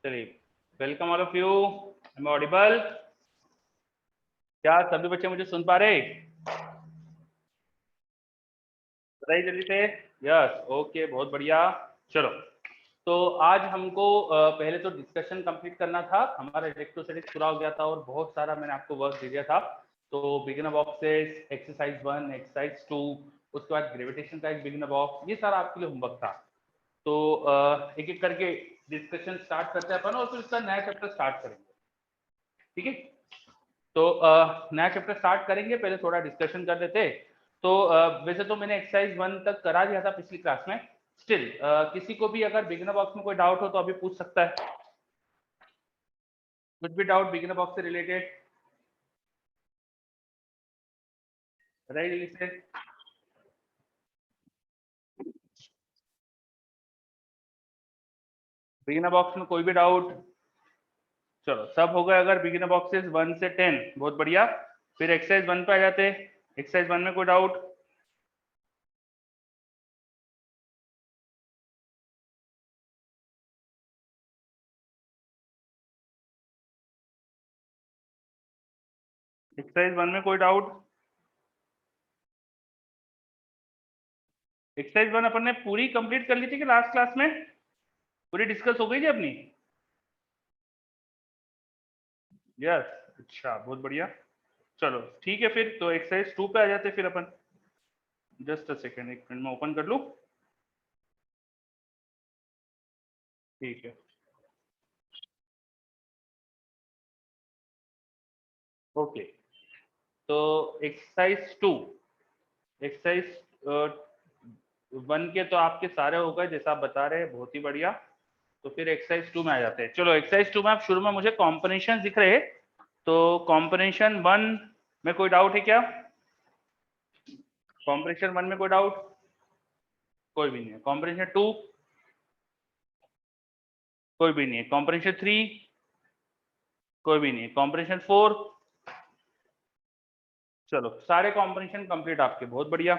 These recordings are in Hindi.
चलिए, welcome all of you. Am audible? क्या सभी बच्चे मुझे सुन पा रहे? बताइए जल्दी से। यस, ओके, बहुत बढ़िया। चलो, तो आज हमको पहले तो डिस्कशन कंप्लीट करना था। हमारा इलेक्ट्रोस्टैटिक्स पूरा हो गया था और बहुत सारा मैंने आपको वर्क दे दिया था। तो बिगिनर बॉक्सेस, एक्सरसाइज 1, एक्सरसाइज 2, उसके बाद ग्रेविटेशन का एक बिगिनर बॉक्स, ये सारा आपके लिए होमवर्क था। तो एक एक करके डिस्कशन स्टार्ट करते हैं अपन और फिर उसका नया चैप्टर स्टार्ट करेंगे, ठीक है? तो नया चैप्टर स्टार्ट करेंगे, पहले थोड़ा डिस्कशन कर लेते। तो वैसे तो मैंने एक्सरसाइज 1 तक करा दिया था पिछली क्लास में। स्टिल किसी को भी अगर बिगिनर बॉक्स में कोई डाउट हो तो अभी पूछ सकता है। कुछ भी डाउट बिगिनर बॉक्स से रिलेटेड, राइट? बिगिनर बॉक्स में कोई भी डाउट? चलो, सब हो गए। अगर बिगिनर बॉक्सेस 1 से 10, बहुत बढ़िया। फिर एक्सरसाइज 1 पे आ जाते। एक्सरसाइज 1 में कोई डाउट? एक्सरसाइज 1 में कोई डाउट? एक्सरसाइज 1 अपन ने पूरी कंप्लीट कर ली थी कि लास्ट क्लास में पूरी डिस्कस हो गई थी अपनी? यस, अच्छा, बहुत बढ़िया। चलो ठीक है, फिर तो एक्सरसाइज 2 पे आ जाते फिर अपन। जस्ट अ सेकेंड, एक मिनट में ओपन कर लूं। ठीक है, ओके। तो एक्सरसाइज 2, एक्सरसाइज 1 के तो आपके सारे हो गए जैसा आप बता रहे हैं, बहुत ही बढ़िया। तो फिर एक्सरसाइज 2 में आ जाते हैं। चलो, एक्सरसाइज 2 में आप शुरू में मुझे कॉम्बिनेशन दिख रहे हैं। तो कॉम्बिनेशन 1 में कोई डाउट है क्या? कॉम्बिनेशन 1 में कोई डाउट? कोई भी नहीं है। कॉम्बिनेशन 2? कोई भी नहीं है। कॉम्बिनेशन 3? कोई भी नहीं है। कॉम्बिनेशन 4? चलो, सारे कॉम्बिनेशन कंप्लीट आपके, बहुत बढ़िया।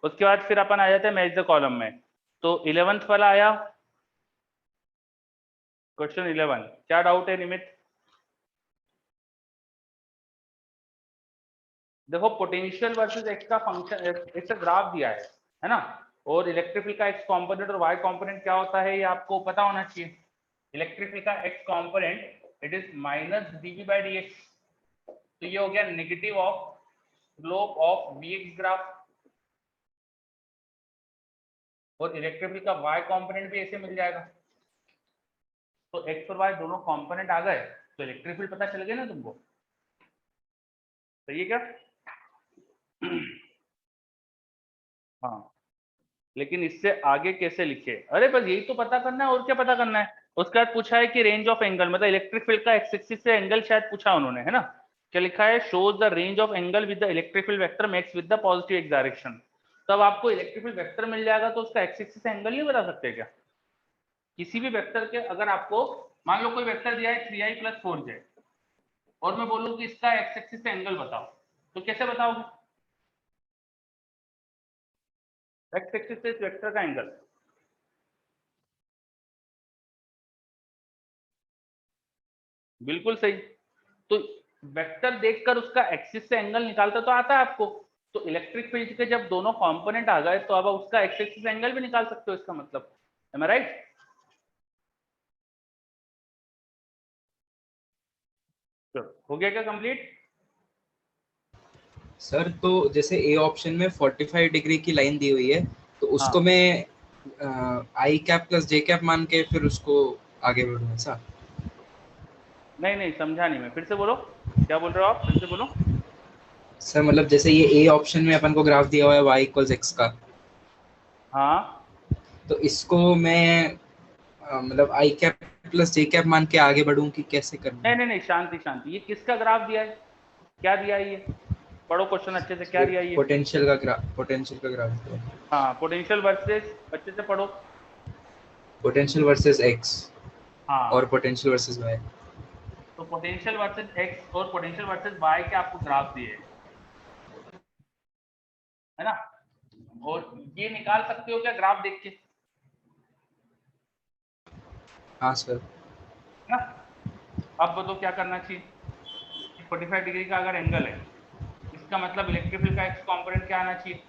उसके बाद फिर अपन आ जाते हैं मैच द कॉलम में। तो 11th वाला आया, क्वेश्चन 11। क्या डाउट है निमित? देखो, पोटेंशियल वर्सेस एक्स का फंक्शन, एक्स का ग्राफ दिया है ना? और इलेक्ट्रिक फील्ड का एक्स कंपोनेंट और वाई कंपोनेंट क्या होता है ये आपको पता होना चाहिए। इलेक्ट्रिक फील्ड का X component it is minus DV by D X. तो ये हो गया negative of slope of V X graph. और इलेक्ट्रिक फील्ड का वाई कंपोनेंट भी ऐसे मिल जाएगा। तो एक्स और वाई दोनों कंपोनेंट आ गए तो इलेक्ट्रिक फील्ड पता चल गया ना तुमको? सही है क्या? हाँ, लेकिन इससे आगे कैसे लिखे? अरे बस यही तो पता करना है, और क्या पता करना है? उसके बाद पूछा है कि रेंज ऑफ एंगल, मतलब इलेक्ट्रिक फील्ड का एक्स एक्सिस से एंगल शायद पूछा उन्होंने, है ना? क्या लिखा है? Shows the range of angle with the electric field vector max with the positive x direction. तब आपको इलेक्ट्रिक फील्ड वेक्टर मिल जाएगा तो उसका एक्स एक्सिस से एंगल नहीं बता सकते क्या? किसी भी वेक्टर के अगर आपको, मान लो कोई वेक्टर दिया है 3i + 4j, और मैं बोलूं कि इसका एक्स एक्सिस से एंगल बताओ, तो कैसे बताओगे? एक्स एक्सिस से इस वेक्टर का एंगल। बिल्कुल सही। तो वेक्टर देखकर उसका एक्सिस से एंगल निकालता तो आता है आपको। तो इलेक्ट्रिक फील्ड के जब दोनों कंपोनेंट आ गए तो अब उसका एक्स एक्सिस से एंगल भी निकाल सकते हो, इसका मतलब। एम आई राइट? तो हो गया क्या कंप्लीट? सर, तो जैसे ए ऑप्शन में 45 डिग्री की लाइन दी हुई है, तो उसको हाँ, मैं आई कैप प्लस जे कैप मान के फिर उसको आगे बढ़ूंगा सर? नहीं नहीं, समझा नहीं मैं, फिर से बोलो। क्या बोल रहे हो आप? फिर से बोलो। सर मतलब जैसे ये ए ऑप्शन में अपन को ग्राफ दिया हुआ है y इक्वल्स एक्स का, हाँ, तो इसको मैं मतलब आई कैप प्लस जे कैप मान के आगे बढ़ूं कि कैसे करना नहीं है? नहीं नहीं, शांति शांति। ये किसका ग्राफ दिया है? क्या दिया है ये? पढ़ो क्वेश्चन अच्छे से, क्या ये दिया है ये? पोटेंशियल का ग्राफ दिया है। हाँ, पोटेंशियल वर्सेस, अच्छे से पढ़ो। पोटेंशियल वर्सेस एक्स और हाँ, पोटेंशियल वर्सेस वाई। तो पोटेंशियल वर्सेस एक्स और पोटेंशियल वर्सेस वाई के आपको ग्राफ दिए हैं, है ना? और ये निकाल सकते हो क्या ग्राफ देख के? हाँ सर। ना। अब बताओ क्या करना चाहिए। 45 डिग्री का अगर एंगल है, इसका मतलब इलेक्ट्रिक फील्ड का एक्स कंपोनेंट क्या आना चाहिए।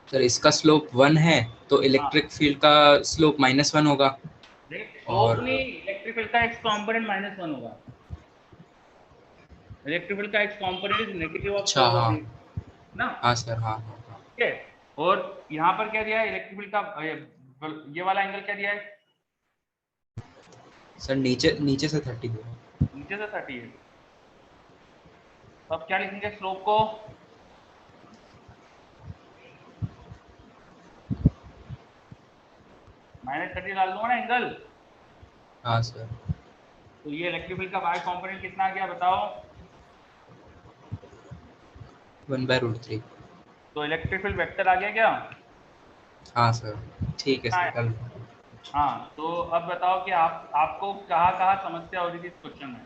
सर इसका स्लोप 1 है तो हाँ, इलेक्ट्रिक फील्ड का स्लोप -1 होगा। देख और स्लोप नहीं, इलेक्ट्रिक फील्ड का एक्स कंपोनेंट -1 होगा। इलेक्ट्रिक फील्ड का X component is negative of अच्छा, 4 हाँ ना। हाँ सर, हाँ हाँ हाँ। ठीक है, और यहाँ पर क्या दिया है इलेक्ट्रिक फील्ड का, ये वाला एंगल क्या दिया है, सर नीचे नीचे से 30 होगा। नीचे से 30 है। तो अब क्या लिखेंगे स्लोप को, -30 डाल दूंगा ना एंगल। हाँ सर। तो ये इलेक्ट्रिक फील्ड का वाई कंपोनेंट कितना आ गया बताओ। 1/√3। तो इलेक्ट्रिक फील्ड वेक्टर आ गया क्या। हाँ सर, ठीक है हाँ, सर, कल। हाँ तो अब बताओ कि आपको कहाँ कहाँ समस्या हो रही थी इस क्वेश्चन में।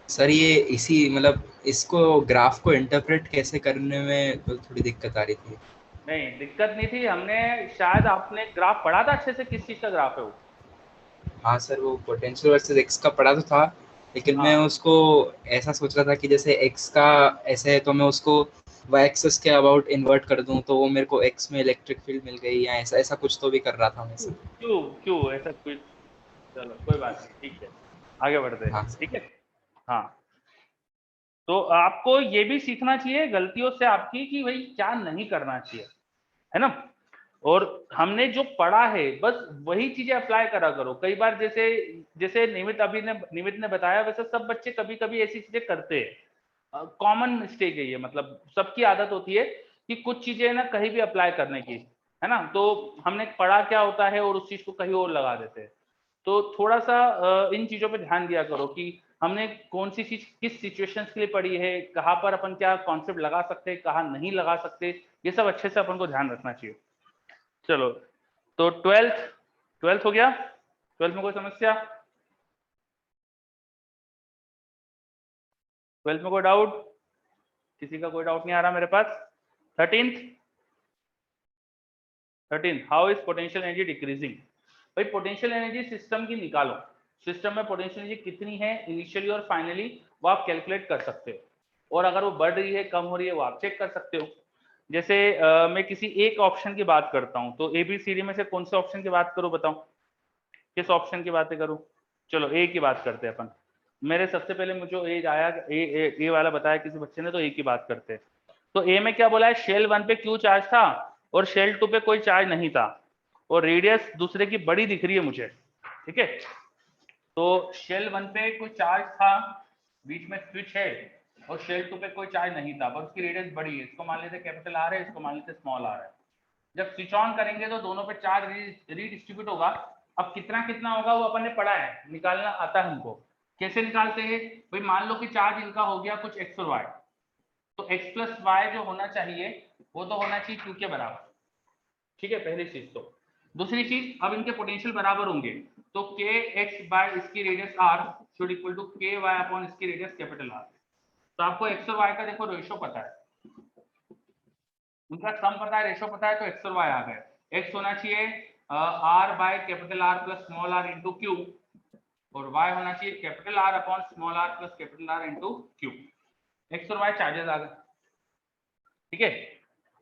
सर ये इसी मतलब इसको ग्राफ को इंटरप्रेट कैसे करने में तो थोड़ी दिक्कत आ रही थी। नहीं दिक्कत नहीं थी, हमने शायद आपने ग्राफ पढ़ा था अच्छे से, किस चीज का ग्राफ है वो। हाँ सर, वो पोटेंशियल वर्सेस एक्स का पढ़ा तो था, लेकिन मैं हाँ, उसको ऐसा सोच रहा था कि जैसे एक्स का ऐसे है तो मैं उसको वाई एक्सिस के अबाउट इन्वर्ट कर दूं तो वो मेरे को एक्स में इलेक्ट्रिक फील्ड मिल गई, या ऐसा ऐसा कुछ तो भी कर रहा था मैं क्यों सर। क्यों क्यों ऐसा कुछ, चलो कोई बात नहीं, ठीक है, आगे बढ़ते हैं, हाँ ठीक सर। है। हाँ, तो आपको ये भी सीखना चाहिए गलतियों से आपकी कि भाई क्या नहीं करना चाहिए, है ना। और हमने जो पढ़ा है बस वही चीजें अप्लाई करा करो। कई बार जैसे जैसे निमित ने बताया, वैसे सब बच्चे कभी कभी ऐसी चीजें करते हैं, कॉमन मिस्टेक है ये, मतलब सबकी आदत होती है कि कुछ चीजें ना कहीं भी अप्लाई करने की, है ना। तो हमने पढ़ा क्या होता है और उस चीज को कहीं और लगा देते हैं। तो थोड़ा सा इन चीजों पे ध्यान दिया करो कि हमने कौन सी चीज किस सिचुएशंस के लिए पढ़ी है, कहाँ पर अपन क्या कॉन्सेप्ट लगा सकते हैं, कहाँ नहीं लगा सकते, ये सब अच्छे से अपन को ध्यान रखना चाहिए। चलो, तो ट्वेल्थ ट्वेल्थ हो गया। ट्वेल्थ में कोई समस्या, ट्वेल्थ में कोई डाउट, किसी का कोई डाउट नहीं आ रहा मेरे पास। 13th, 13 how is potential energy decreasing. भाई पोटेंशियल एनर्जी सिस्टम की निकालो, सिस्टम में पोटेंशियल एनर्जी कितनी है इनिशियली और फाइनली, वो आप कैलकुलेट कर सकते हो। और अगर वो बढ़ रही है कम हो रही है वो आप चेक कर सकते हो। जैसे मैं किसी एक ऑप्शन की बात करता हूँ, तो एबीसीडी में से कौन से ऑप्शन की बात करूँ बताओ, किस ऑप्शन की बातें करूँ। चलो ए की बात करते हैं अपन। मेरे सबसे पहले मुझे ए आया, ए वाला बताया किसी बच्चे ने, तो ए की बात करते हैं। तो ए में क्या बोला है, शेल 1 पे क्यू चार्ज था और शेल 2 पे कोई चार्ज नहीं था, और रेडियस दूसरे की बड़ी दिख रही है मुझे, ठीक है। तो शेल 1 पे कोई चार्ज था, बीच में स्विच है, और शेल 2 पे कोई चार्ज नहीं था पर उसकी रेडियस बड़ी है, इसको मान लेते कैपिटल आर है, इसको मान लेते स्मॉल आर है। जब स्विच ऑन करेंगे तो दोनों पे चार्ज रीडिस्ट्रीब्यूट होगा। अब कितना कितना होगा वो अपन ने पढ़ा है, निकालना आता है हमको। कैसे निकालते हैं भाई, मान लो कि चार्ज इनका हो गया कुछ एक्स और वाई, तो एक्स प्लस वाई जो होना चाहिए वो तो होना चाहिए क्यू के बराबर, ठीक है, पहली चीज। तो दूसरी चीज, अब इनके पोटेंशियल बराबर होंगे, तो के एक्स बाय इसकी radius R should equal to K Y upon इसकी रेडियस कैपिटल आर। तो आपको एक्स और वाई का देखो रेशो पता है, उनका सम पता है, रेशो पता है, तो एक्स और वाई आ गए। एक्स होना चाहिए R by capital R plus small R into Q, और वाई होना चाहिए capital R upon small are plus capital R into Q. X और वाई चार्जेस आ गए, ठीक है।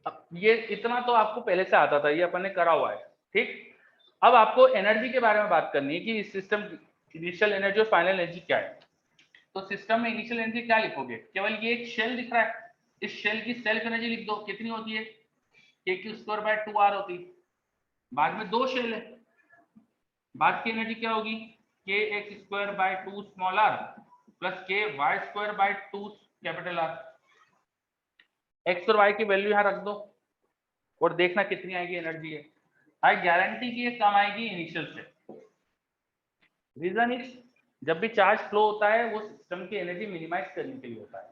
अब ये इतना तो आपको पहले से आता था, ये अपन ने करा हुआ है, ठीक। अब आपको एनर्जी के बारे में बात करनी है कि इस सिस्टम की इनिशियल एनर्जी और फाइनल एनर्जी क्या है। तो सिस्टम में इनिशियल एनर्जी क्या लिखोगे, केवल ये एक शेल दिख रहा है, इस शेल की सेल्फ एनर्जी लिख दो, कितनी होती है, के क्यू स्क्वायर बाय 2r होती है। बाद में दो शेल है, बाद की एनर्जी क्या होगी, k x square by 2 small are plus k y square by 2 capital R. X और वाई की वैल्यू यहाँ रख दो और देखना कितनी आएगी एनर्जी है। आई गारंटी की ये कम आएगी इनिशियल से। रीजन इज, जब भी चार्ज फ्लो होता है वो सिस्टम की एनर्जी मिनिमाइज करने के लिए होता है।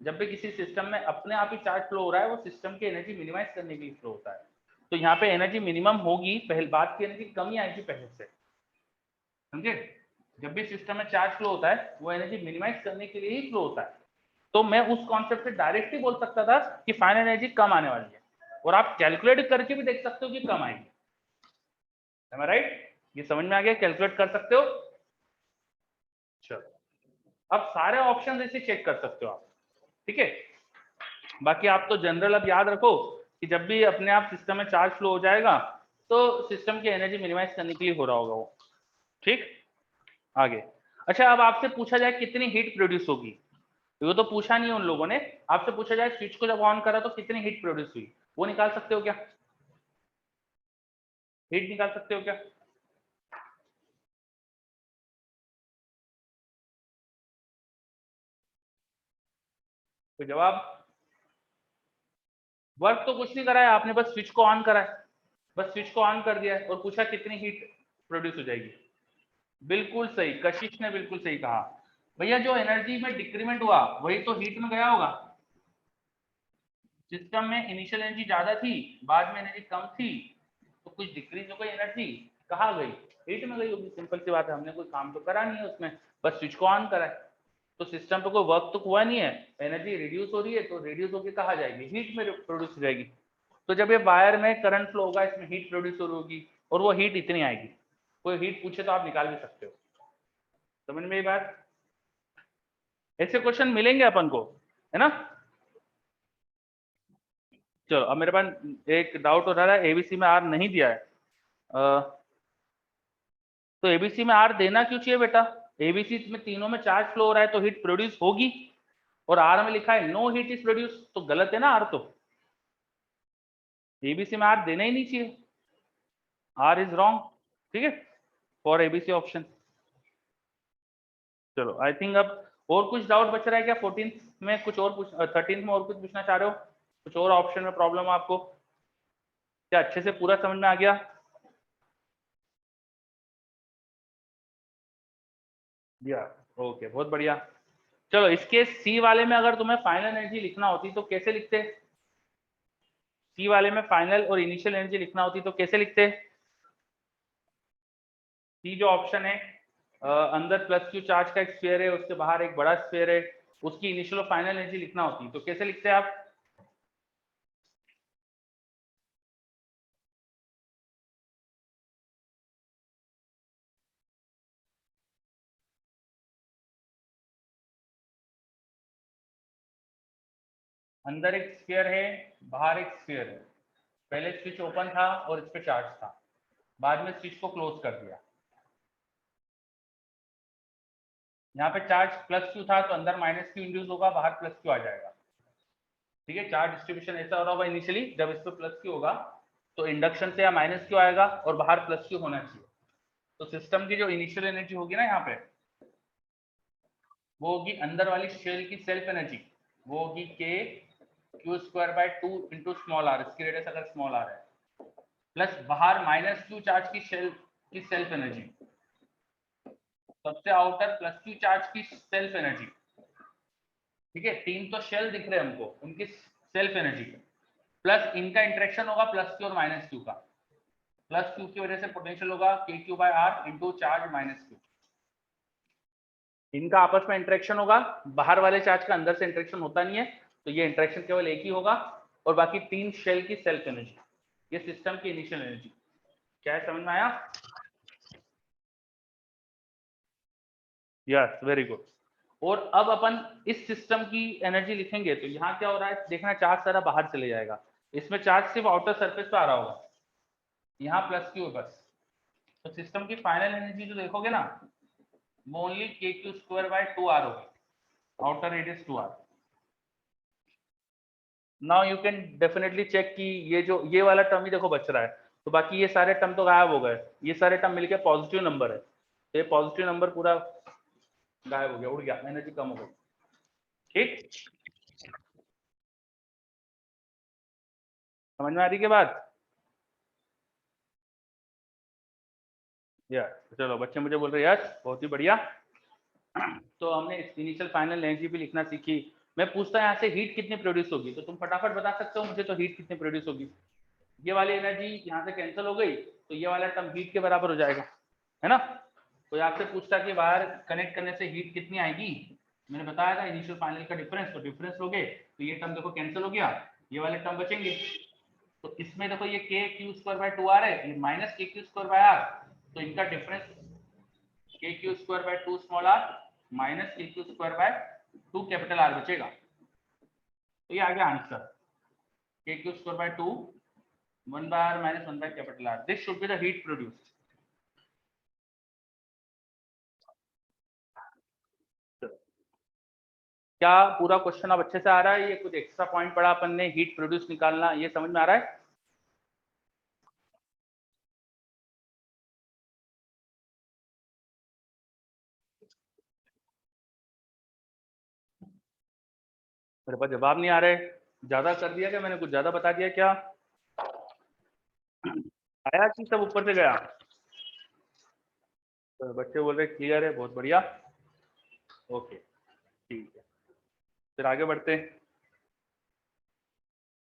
जब भी किसी सिस्टम में अपने आप ही चार्ज फ्लो हो रहा है वो सिस्टम की एनर्जी मिनिमाइज करने के लिए फ्लो होता है। तो यहाँ पे एनर्जी मिनिमम होगी, पहले बात की एनर्जी कमी आएगी पहले से, समझे। जब भी सिस्टम में चार्ज फ्लो होता है वो एनर्जी मिनिमाइज करने के लिए ही फ्लो होता है। तो मैं उस कॉन्सेप्ट से डायरेक्ट ही बोल सकता था कि फाइनल एनर्जी कम आने वाली है, और आप कैलकुलेट करके भी देख सकते हो कि कम आएगी। Am I right? ये समझ में आ गया, कैलकुलेट कर सकते हो। चलो अब सारे ऑप्शन ऐसे चेक कर सकते हो आप, ठीक है। बाकी आप तो जनरल अब याद रखो कि जब भी अपने आप सिस्टम में चार्ज फ्लो हो जाएगा तो सिस्टम की एनर्जी मिनिमाइज करने के लिए हो रहा होगा वो, ठीक। आगे, अच्छा अब आपसे पूछा जाए कितनी हीट प्रोड्यूस होगी, वो तो पूछा नहीं उन लोगों ने, आपसे पूछा जाए स्विच को जब ऑन करा तो कितनी हीट प्रोड्यूस हुई, वो निकाल सकते हो क्या? हीट निकाल सकते हो क्या? तो जवाब, वर्क तो कुछ नहीं करा है आपने, बस स्विच को ऑन करा है, बस स्विच को ऑन कर दिया है और पूछा कितनी हीट प्रोड्यूस हो जाएगी। बिल्कुल सही, कशिश ने बिल्कुल सही कहा। भैया जो एनर्जी में डिक्रीमेंट हुआ वही तो हीट में गया होगा। सिस्टम में इनिशियल एनर्जी ज्यादा थी, बाद में एनर्जी कम थी, तो कुछ डिक्रीज हो गई एनर्जी, कहाँ गई? हीट में गई होगी। सिंपल सी बात है, हमने कोई काम तो करा नहीं है उसमें, बस स्विच को ऑन करा है, तो सिस्टम पे कोई वर्क तो हुआ नहीं है, एनर्जी रिड्यूस हो रही है, तो रिड्यूस होकर कहाँ जाएगी? हीट में प्रोड्यूस हो जाएगी। तो जब ये वायर में करंट फ्लो होगा, इसमें हीट प्रोड्यूस होगी और वो हीट इतनी आएगी। कोई हीट पूछे तो आप निकाल भी सकते हो। समझ में ये बात? ऐसे क्वेश्चन मिलेंगे अपन को, है ना। चलो अब मेरे पास एक डाउट हो रहा है, एबीसी में आर नहीं दिया है, तो एबीसी में आर देना क्यों चाहिए बेटा? एबीसी में तीनों में चार्ज फ्लो हो रहा है तो हीट प्रोड्यूस होगी, और आर में लिखा है नो हीट इज प्रोड्यूस, तो गलत है ना आर तो। एबीसी में आर देना ही नहीं चाहिए, आर इज रॉन्ग, ठीक है, फॉर एबीसी ऑप्शन। चलो आई थिंक अब और कुछ डाउट बच रहा है क्या? 14th में कुछ और पूछ, 13th में और कुछ पूछना चाह रहे हो? कुछ और ऑप्शन में प्रॉब्लम आपको, क्या अच्छे से पूरा समझ में आ गया? या ओके, बहुत बढ़िया। चलो इसके सी वाले में अगर तुम्हें फाइनल एनर्जी लिखना होती तो कैसे लिखते? सी वाले में फाइनल और इनिशियल एनर्जी लिखना होती तो कैसे लिखते? सी जो ऑप्शन है, अंदर प्लस क्यू चार्ज का एक स्फीयर है, उसके बाहर एक बड़ा स्फीयर है, उसकी इनिशियल और फाइनल एनर्जी लिखना होती तो कैसे लिखते आप? अंदर एक स्फीयर है, बाहर एक स्फीयर है, पहले स्विच ओपन था और इस पे चार्ज था, बाद में स्विच को क्लोज कर दिया। यहाँ पे चार्ज प्लस क्यू था तो अंदर माइनस क्यू इंड्यूस होगा, बाहर प्लस क्यू आ जाएगा, ठीक है। चार्ज डिस्ट्रीब्यूशन ऐसा हो रहा होगा इनिशियली, जब इस पे प्लस क्यू होगा तो इंडक्शन से या माइनस क्यू आएगा और बाहर प्लस क्यू होना चाहिए। तो सिस्टम की जो इनिशियल एनर्जी होगी ना यहाँ पे, वो होगी अंदर वाली शेल की सेल्फ एनर्जी, वो होगी K Q square by 2 into small R, इसकी रेडियस अगर स्मॉल आर है, प्लस बाहर माइनस क्यू चार्ज की शेल की सेल्फ एनर्जी, सबसे आउटर प्लस क्यू चार्ज की सेल्फ एनर्जी, ठीक है। तीन तो शेल दिख रहे हैं हमको, उनकी सेल्फ एनर्जी, प्लस इनका इंटरेक्शन होगा प्लस क्यू और माइनस क्यू का, प्लस क्यू की वजह से पोटेंशियल होगा K Q by R into charge minus Q, इनका आपस में इंटरेक्शन होगा, बाहर वाले चार्ज का अंदर से इंटरेक्शन होता नहीं है, तो ये इंटरेक्शन केवल एक ही होगा, और बाकी तीन शेल की सेल्फ एनर्जी, ये सिस्टम की इनिशियल एनर्जी। क्या है, समझ में आया? Yes, very good. और अब अपन इस सिस्टम की एनर्जी लिखेंगे तो यहाँ क्या हो रहा है देखना, चार्ज सारा बाहर चले जाएगा, इसमें चार्ज सिर्फ आउटर सरफेस पे आ रहा होगा, यहाँ प्लस क्यू है बस, तो सिस्टम की फाइनल एनर्जी जो देखोगे ना, वो ओनली के क्यू स्क्वायर बाय 2r होगी, outer radius 2r। Now you can definitely check कि ये जो ये वाला टर्म ही देखो बच रहा है, तो बाकी ये सारे टर्म तो गायब हो गए, ये सारे टर्म मिलके पॉजिटिव नंबर है, तो ये पॉजिटिव नंबर पूरा गायब हो गया, उड़ गया, एनर्जी कम हो गई, ठीक। समझ में आ रही के बात? यस, चलो बच्चे मुझे बोल रहे हैं यस, बहुत ही बढ़िया। तो हमने इनिशियल फाइनल एनर्जी भी लिखना सीखी। मैं पूछता यहाँ से हीट कितनी प्रोड्यूस होगी, तो तुम फटाफट बता सकते हो मुझे, तो हीट कितनी प्रोड्यूस होगी? ये वाली एनर्जी यहाँ से कैंसिल हो गई, तो ये वाला टर्म हीट के बराबर हो जाएगा, है ना। कोई आपसे पूछता कि वायर कनेक्ट करने से हीट कितनी आएगी, मैंने बताया था इनिशियल फाइनल का डिफरेंस, तो डिफरेंस लोगे तो ये टर्म देखो कैंसिल हो गया, ये वाले टर्म बचेंगे, तो इसमें देखो ये के क्यू स्क्वायर बाय 2 आर है, ये minus k Q square bye are, तो इनका difference k Q square by 2 small r minus k Q square by 2 capital R बचेगा। तो ये आ गया answer, k Q square by 2 1 by r minus 1 by capital R, this should be the heat produced. क्या पूरा क्वेश्चन अब अच्छे से आ रहा है? ये कुछ एक्स्ट्रा पॉइंट पढ़ा अपन ने, हीट प्रोड्यूस निकालना, ये समझ में आ रहा है? मेरे पास जवाब नहीं आ रहे, ज्यादा कर दिया क्या मैंने, कुछ ज्यादा बता दिया क्या? आया कि सब ऊपर से गया? तो बच्चे बोल रहे क्लियर है, बहुत बढ़िया, ओके ठीक है, फिर आगे बढ़ते हैं।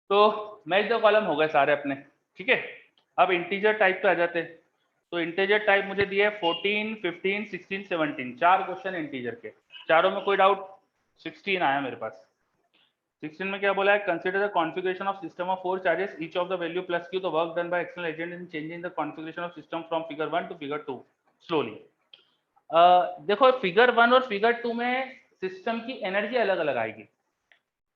तो मैच द कॉलम हो गए सारे अपने, ठीक है। अब इंटीजर टाइप पे आ जाते हैं। तो इंटीजर टाइप मुझे दिए 14, 15, 16, 17, चार क्वेश्चन इंटीजर के, चारों में कोई डाउट? 16 आया मेरे पास। 16 में क्या बोला है? Consider the configuration of system of 4 charges, each of the value plus Q, the work done by external agent in changing the configuration of system from figure 1 to figure 2 slowly. देखो फिगर 1 और फिगर 2 में सिस्टम की एनर्जी अलग अलग आएगी।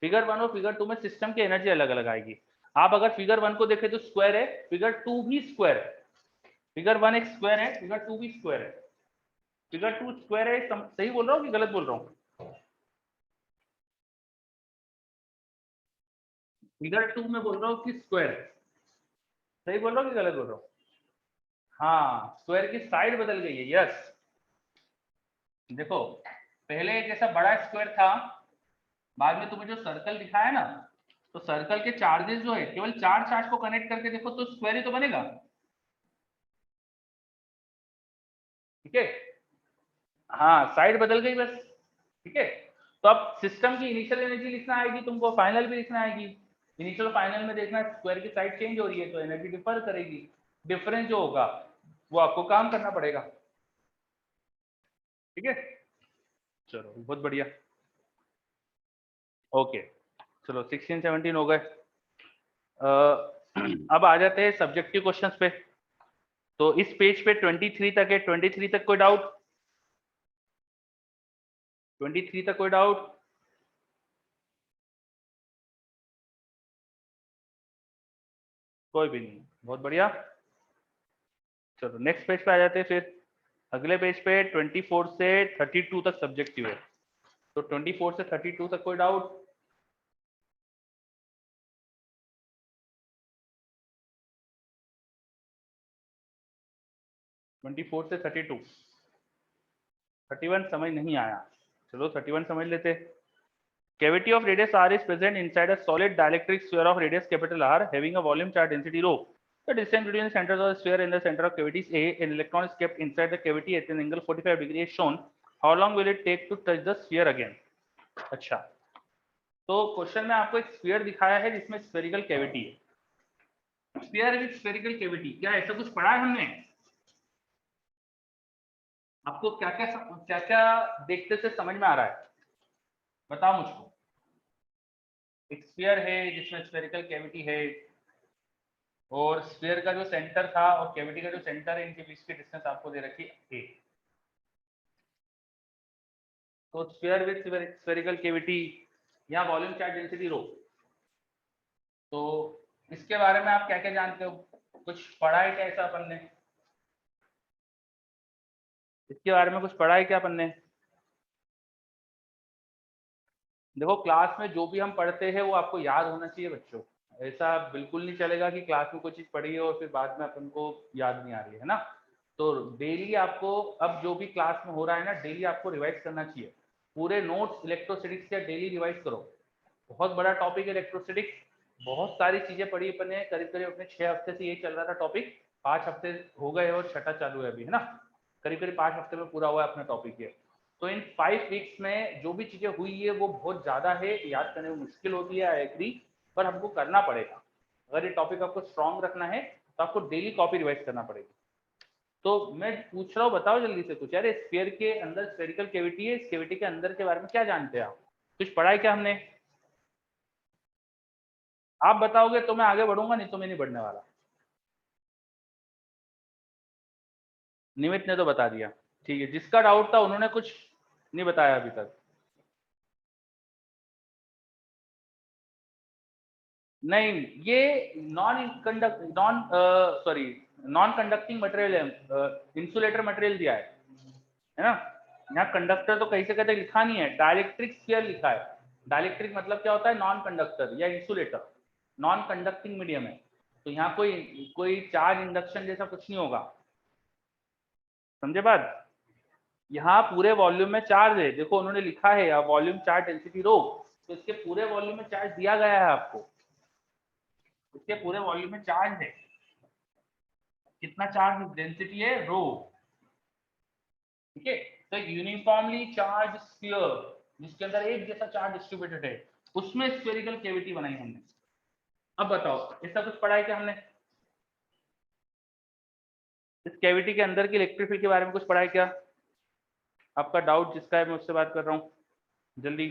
फिगर 1 और फिगर 2 में सिस्टम की एनर्जी अलग अलग आएगी। आप अगर फिगर 1 को देखें तो स्क्वायर है, फिगर 2 भी स्क्वायर है। फिगर 1 एक स्क्वायर है, फिगर 2 भी स्क्वायर है। फिगर 2 स्क्वायर है, सही बोल रहा हूँ कि गलत बोल रहा हूँ? फिगर 2 में बोल रहा हूँ कि स्क्वायर है, सही बोल रहा हूँ कि गलत बोल रहा हूँ? हाँ, स्क्वायर की साइड बदल गई है, यस। देखो पहले जैसा बड़ा स्क्वायर था, बाद में तुम्हें जो सर्कल दिखाया ना, तो सर्कल के चार्जेस जो है, केवल चार चार्ज को कनेक्ट करके देखो तो स्क्वायर ही तो बनेगा, ठीक है। हाँ, साइड बदल गई बस, ठीक है। तो अब सिस्टम की इनिशियल एनर्जी लिखना आएगी तुमको, फाइनल भी लिखना आएगी। इनिशियल फाइनल में देखना स्क्वायर की साइड चेंज हो रही है तो एनर्जी डिफर करेगी, डिफरेंस जो होगा वो आपको काम करना पड़ेगा, ठीक है। चलो बहुत बढ़िया, ओके। चलो 16, 17 हो गए। अब आ जाते हैं सब्जेक्टिव क्वेश्चंस पे। तो इस पेज पे 23 तक है, 23 तक कोई डाउट? 23 तक कोई डाउट? कोई भी नहीं, बहुत बढ़िया। चलो नेक्स्ट पेज पे आ जाते हैं फिर। अगले पेज पे 24 से 32 तक सब्जेक्टिव है। तो 24 से 32 तक कोई डाउट? ट्वेंटी फोर से 32, 31 समझ नहीं आया, चलो 31 समझ लेते। Cavity of radius r is present inside a solid dielectric sphere of radius capital R having a volume charge density rho. The distance between the centers of the sphere and the center of cavity is a. An electron is kept inside the cavity at an angle 45 degree as shown. How long will it take to touch the sphere again? अच्छा, तो क्वेश्चन में आपको एक स्फीयर दिखाया है जिसमें स्फेरिकल कैविटी है। स्फीयर विद स्फेरिकल कैविटी, क्या ऐसा कुछ पढ़ा है हमने? आपको क्या क्या देखते से समझ में आ रहा है, बताओ मुझको। एक स्फीयर है जिसमें स्फेरिकल कैविटी है, और स्फीयर का जो सेंटर था और कैविटी का जो सेंटर है, इनके बीच की डिस्टेंस आपको दे रखी है a। तो स्फीयर विद स्फेरिकल कैविटी, यहाँ वॉल्यूम चार्ज डेंसिटी रो। तो इसके बारे में आप क्या क्या जानते हो, कुछ पढ़ा है क्या ऐसा अपन ने? इसके बारे में कुछ पढ़ा है क्या अपन ने? देखो क्लास में जो भी हम पढ़ते हैं वो आपको याद होना चाहिए बच्चों। ऐसा बिल्कुल नहीं चलेगा कि क्लास में कोई चीज पढ़ी है और फिर बाद में अपन को याद नहीं आ रही है ना। तो डेली आपको, अब जो भी क्लास में हो रहा है ना, डेली आपको रिवाइज करना चाहिए। पूरे नोट्स इलेक्ट्रोस्टैटिक्स के डेली रिवाइज करो। बहुत बड़ा टॉपिक है इलेक्ट्रोस्टैटिक्स, बहुत सारी चीजें पढ़ी अपन ने, करीब करीब अपने 6 हफ्ते से ये चल रहा था टॉपिक, 5 हफ्ते हो गए और छठा चालू है अभी, है ना। करीब करीब 5 हफ्ते में पूरा हुआ है अपना टॉपिक ये। तो इन 5 वीक्स में जो भी चीजें हुई है वो बहुत ज्यादा है, याद करने में मुश्किल होती है, आई एग्री, पर हमको करना पड़ेगा। अगर ये टॉपिक आपको स्ट्रॉन्ग रखना है तो आपको डेली कॉपी रिवाइज करना पड़ेगी। तो मैं पूछ रहा हूँ, बताओ जल्दी से कुछ यार, स्फीयर के अंदर स्फेरिकल कैविटी है, इस कैविटी के अंदर के बारे में क्या जानते हैं आप, कुछ पढ़ा है क्या हमने? आप बताओगे तो मैं आगे बढ़ूंगा, नहीं तो मैं नहीं बढ़ने वाला। निमित ने तो बता दिया, ठीक है। जिसका डाउट था उन्होंने कुछ नहीं बताया अभी तक। नहीं, ये नॉन कंडक्टिंग मटेरियल है, इंसुलेटर मटेरियल दिया है ना। यहाँ कंडक्टर तो कहीं से कहते लिखा नहीं है, डाइलेक्ट्रिक स्फीयर लिखा है। डाइलेक्ट्रिक मतलब क्या होता है, नॉन कंडक्टर या इंसुलेटर, नॉन कंडक्टिंग मीडियम है। तो यहाँ कोई चार्ज इंडक्शन जैसा कुछ नहीं होगा, समझे बात। यहाँ पूरे वॉल्यूम में चार्ज है, देखो उन्होंने लिखा है वॉल्यूम चार्ज डेंसिटी रो, तो इसके पूरे वॉल्यूम में चार्ज दिया गया है आपको, इसके पूरे वॉल्यूम में चार्ज है। कितना चार्ज डेंसिटी है, रो, ठीक है। तो यूनिफॉर्मली चार्ज स्फीयर जिसके अंदर एक जैसा चार्ज डिस्ट्रीब्यूटेड है, उसमें स्फेरिकल कैविटी बनाई हमने। अब बताओ ऐसा कुछ पढ़ा है क्या हमने, इस कैविटी के अंदर की इलेक्ट्रिक फील्ड के बारे में कुछ पढ़ा है क्या? आपका डाउट जिसका है मैं उससे बात कर रहा हूँ, जल्दी।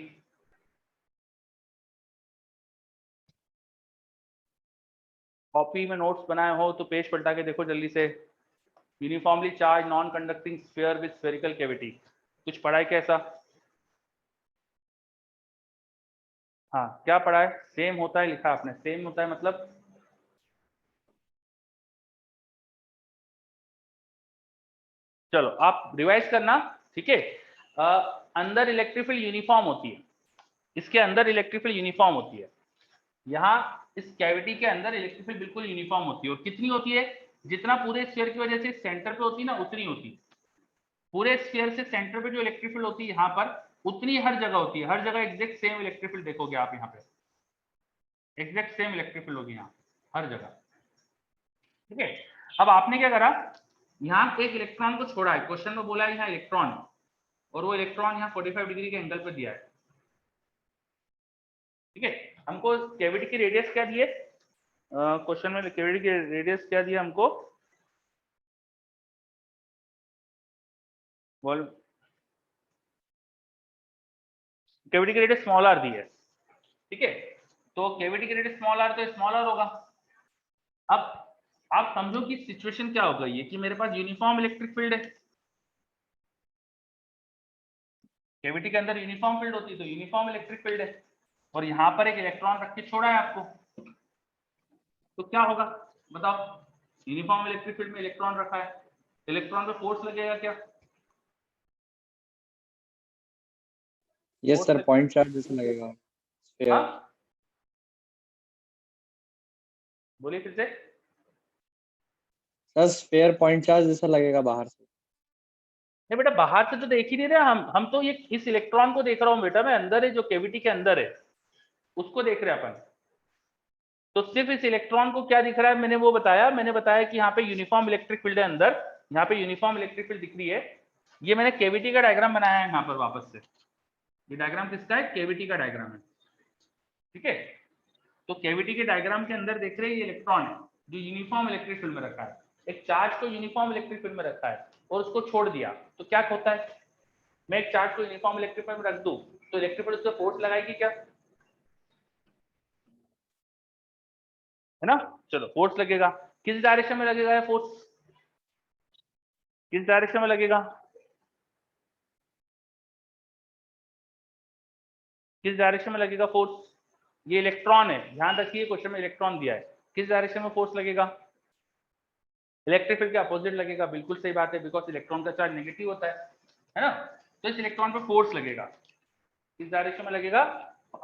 कॉपी में नोट्स बनाए हो तो पेज पलटा के देखो जल्दी से। Uniformly charge non conducting sphere with spherical cavity, कुछ पढ़ा है क्या ऐसा? हाँ, क्या पढ़ा है? सेम होता है लिखा आपने, सेम होता है मतलब चलो आप रिवाइज करना, ठीक है। अंदर इलेक्ट्रिक फील्ड यूनिफॉर्म होती है, इसके अंदर इलेक्ट्रिक फील्ड यूनिफॉर्म होती है। यहाँ इस कैविटी के अंदर इलेक्ट्रिक फील्ड बिल्कुल यूनिफॉर्म होती है, और कितनी होती है, जितना पूरे स्फीयर की वजह से सेंटर पे होती है ना उतनी होती है। पूरे स्फीयर से सेंटर पे जो इलेक्ट्रिक फील्ड होती है यहाँ पर, उतनी हर जगह होती है, हर जगह एग्जैक्ट सेम इलेक्ट्रिक फील्ड देखोगे आप यहाँ पे, एग्जैक्ट सेम इलेक्ट्रिक फील्ड होगी यहाँ हर जगह, ठीक है। अब आपने क्या करा, यहाँ एक इलेक्ट्रॉन को छोड़ा है, क्वेश्चन में बोला है यहाँ इलेक्ट्रॉन, और वो इलेक्ट्रॉन यहाँ 45 डिग्री के एंगल पर दिया है, ठीक है। हमको कैविटी की रेडियस क्या दिए, क्वेश्चन में कैविटी की रेडियस क्या दिया हमको, कैविटी की रेडियस स्मॉल आर दी है, ठीक है। तो कैविटी की रेडियस स्मॉल आर, तो स्मॉल आर होगा। अब आप समझो कि सिचुएशन क्या हो गई है कि मेरे पास यूनिफॉर्म इलेक्ट्रिक फील्ड है, कैविटी के अंदर यूनिफॉर्म फील्ड होती है, तो यूनिफॉर्म इलेक्ट्रिक फील्ड है, और यहाँ पर एक इलेक्ट्रॉन रख के छोड़ा है आपको, तो क्या होगा बताओ। यूनिफॉर्म इलेक्ट्रिक फील्ड में इलेक्ट्रॉन रखा है, इलेक्ट्रॉन पे फोर्स लगेगा क्या? यस सर, पॉइंट चार्ज जैसा लगेगा। हाँ बोलिए फिर से। सर स्फीयर पॉइंट चार्ज जैसा लगेगा बाहर से। नहीं बेटा, बाहर से तो देख ही नहीं रहे हम तो ये इस इलेक्ट्रॉन को देख रहा हूँ बेटा, मैं अंदर है जो कैविटी के अंदर है उसको देख रहे हैं अपन। तो सिर्फ इस इलेक्ट्रॉन को क्या दिख रहा है, मैंने वो बताया, मैंने बताया कि यहाँ पे यूनिफॉर्म इलेक्ट्रिक फील्ड है अंदर, यहाँ पे यूनिफॉर्म इलेक्ट्रिक फील्ड दिख रही है। ये मैंने कैविटी का डायग्राम बनाया है यहाँ पर वापस से, ये डायग्राम किसका है, कैविटी का डायग्राम है, ठीक है। तो कैविटी के डायग्राम के अंदर देख रहे हैं ये इलेक्ट्रॉन है जो यूनिफॉर्म इलेक्ट्रिक फील्ड में रखा है, एक चार्ज को यूनिफॉर्म इलेक्ट्रिक फील्ड में रखा है और उसको छोड़ दिया, तो क्या होता है, मैं एक चार्ज को यूनिफॉर्म इलेक्ट्रिक फील्ड में रख दूं तो इलेक्ट्रिक फील्ड उस पर फोर्स लगाएगी क्या, है ना। चलो फोर्स लगेगा, किस डायरेक्शन में लगेगा ये फोर्स, किस डायरेक्शन में लगेगा, किस डायरेक्शन में लगेगा फोर्स, ये इलेक्ट्रॉन है, ध्यान रखिए क्वेश्चन में इलेक्ट्रॉन दिया है, किस डायरेक्शन में फोर्स लगेगा, इलेक्ट्रिक फील्ड के अपोजिट लगेगा, बिल्कुल सही बात है, बिकॉज इलेक्ट्रॉन का चार्ज नेगेटिव होता है ना। तो इस इलेक्ट्रॉन पर फोर्स लगेगा, किस डायरेक्शन में लगेगा,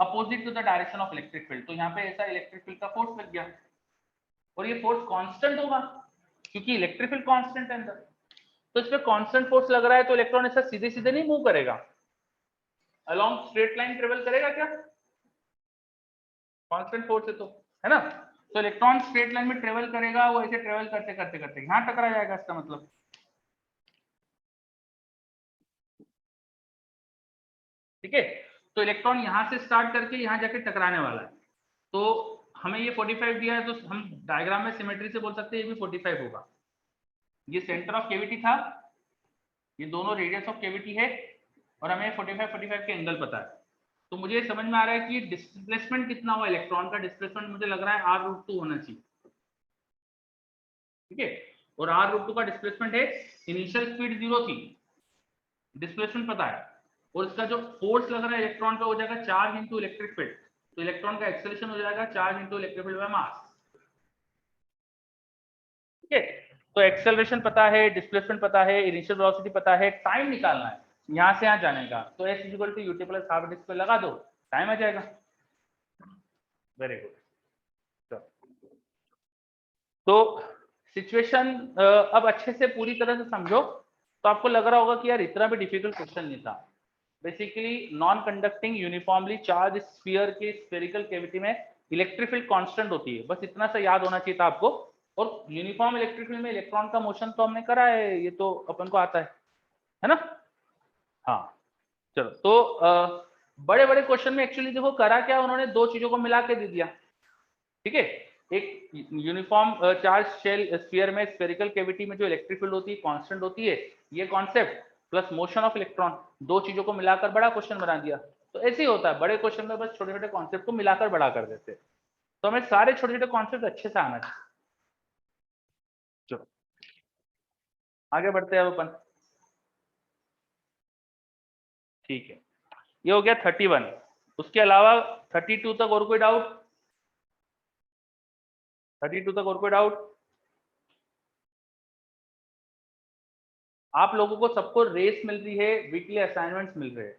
opposite to the direction of electric field, तो यहाँ पे ऐसा इलेक्ट्रिक फील्ड का फोर्स लग गया, और ये फोर्स कांस्टेंट होगा क्योंकि इलेक्ट्रिक फील्ड कांस्टेंट है अंदर, तो इस पे कांस्टेंट फोर्स लग रहा है, तो इलेक्ट्रॉन ऐसा सीधे सीधे नहीं मूव करेगा, अलोंग स्ट्रेट लाइन ट्रेवल करेगा क्या, कांस्टेंट फोर्स है तो, है ना। तो इलेक्ट्रॉन स्ट्रेट लाइन में ट्रेवल करेगा, वो ऐसे ट्रेवल करते करते करते यहां टकरा जाएगा, इसका मतलब, ठीक है। तो इलेक्ट्रॉन यहां से स्टार्ट करके यहां जाके टकराने वाला है, तो हमें ये 45 दिया है, तो हम डायग्राम में सिमेट्री से बोल सकते हैं ये भी 45 होगा, ये सेंटर ऑफ कैविटी था, ये दोनों रेडियस ऑफ कैविटी है, और हमें 45 45 के एंगल पता है, तो मुझे समझ में आ रहा है कि डिस्प्लेसमेंट कितना हुआ, इलेक्ट्रॉन का डिस्प्लेसमेंट मुझे लग रहा है r√2 होना चाहिए, ठीक है। और r√2 का डिस्प्लेसमेंट है, इनिशियल स्पीड 0 थी, डिस्प्लेसमेंट पता है, और इसका जो फोर्स लग रहा है इलेक्ट्रॉन का हो जाएगा चार्ज इंटू इलेक्ट्रिक फील्ड, तो इलेक्ट्रॉन का एक्सेलरेशन हो जाएगा charge into electric field by mass, ठीक है। तो एक्सेलरेशन पता है, डिस्प्लेसमेंट पता है, इनिशियल वेलोसिटी पता है, टाइम निकालना है यहां से यहां जाने का, तो s equal to ut plus half disc पे लगा दो, टाइम आ जाएगा। Very good. तो सिचुएशन अब अच्छे से पूरी तरह से समझो, तो आपको लग रहा होगा कि यार इतना भी डिफिकल्ट क्वेश्चन नहीं था। Basically non conducting uniformly charge sphere के स्फेरिकल कैविटी में इलेक्ट्रिक फील्ड कांस्टेंट होती है, बस इतना सा याद होना चाहिए था आपको। और यूनिफॉर्म इलेक्ट्रिक फील्ड में इलेक्ट्रॉन का मोशन तो हमने करा है, ये तो अपन को आता है ना। हाँ चलो, तो बड़े बड़े क्वेश्चन में एक्चुअली देखो करा क्या, उन्होंने दो चीजों को मिला के दे दिया, ठीक है। एक यूनिफॉर्म चार्ज शेल स्फीयर में स्फेरिकल कैविटी में जो इलेक्ट्रिक फील्ड होती है कांस्टेंट होती है, ये concept plus motion of electron, दो चीजों को मिलाकर बड़ा क्वेश्चन बना दिया। तो ऐसे ही होता है बड़े क्वेश्चन में, बस छोटे छोटे कॉन्सेप्ट को मिलाकर बड़ा कर देते हैं। तो हमें सारे छोटे छोटे कॉन्सेप्ट अच्छे से आना चाहिए। चलो आगे बढ़ते हैं अब अपन, ठीक है। ये हो गया 31, उसके अलावा 32 तक और कोई डाउट? 32 तक और कोई डाउट? आप लोगों को सबको रेस मिल रही है, वीकली असाइनमेंट्स मिल रहे हैं,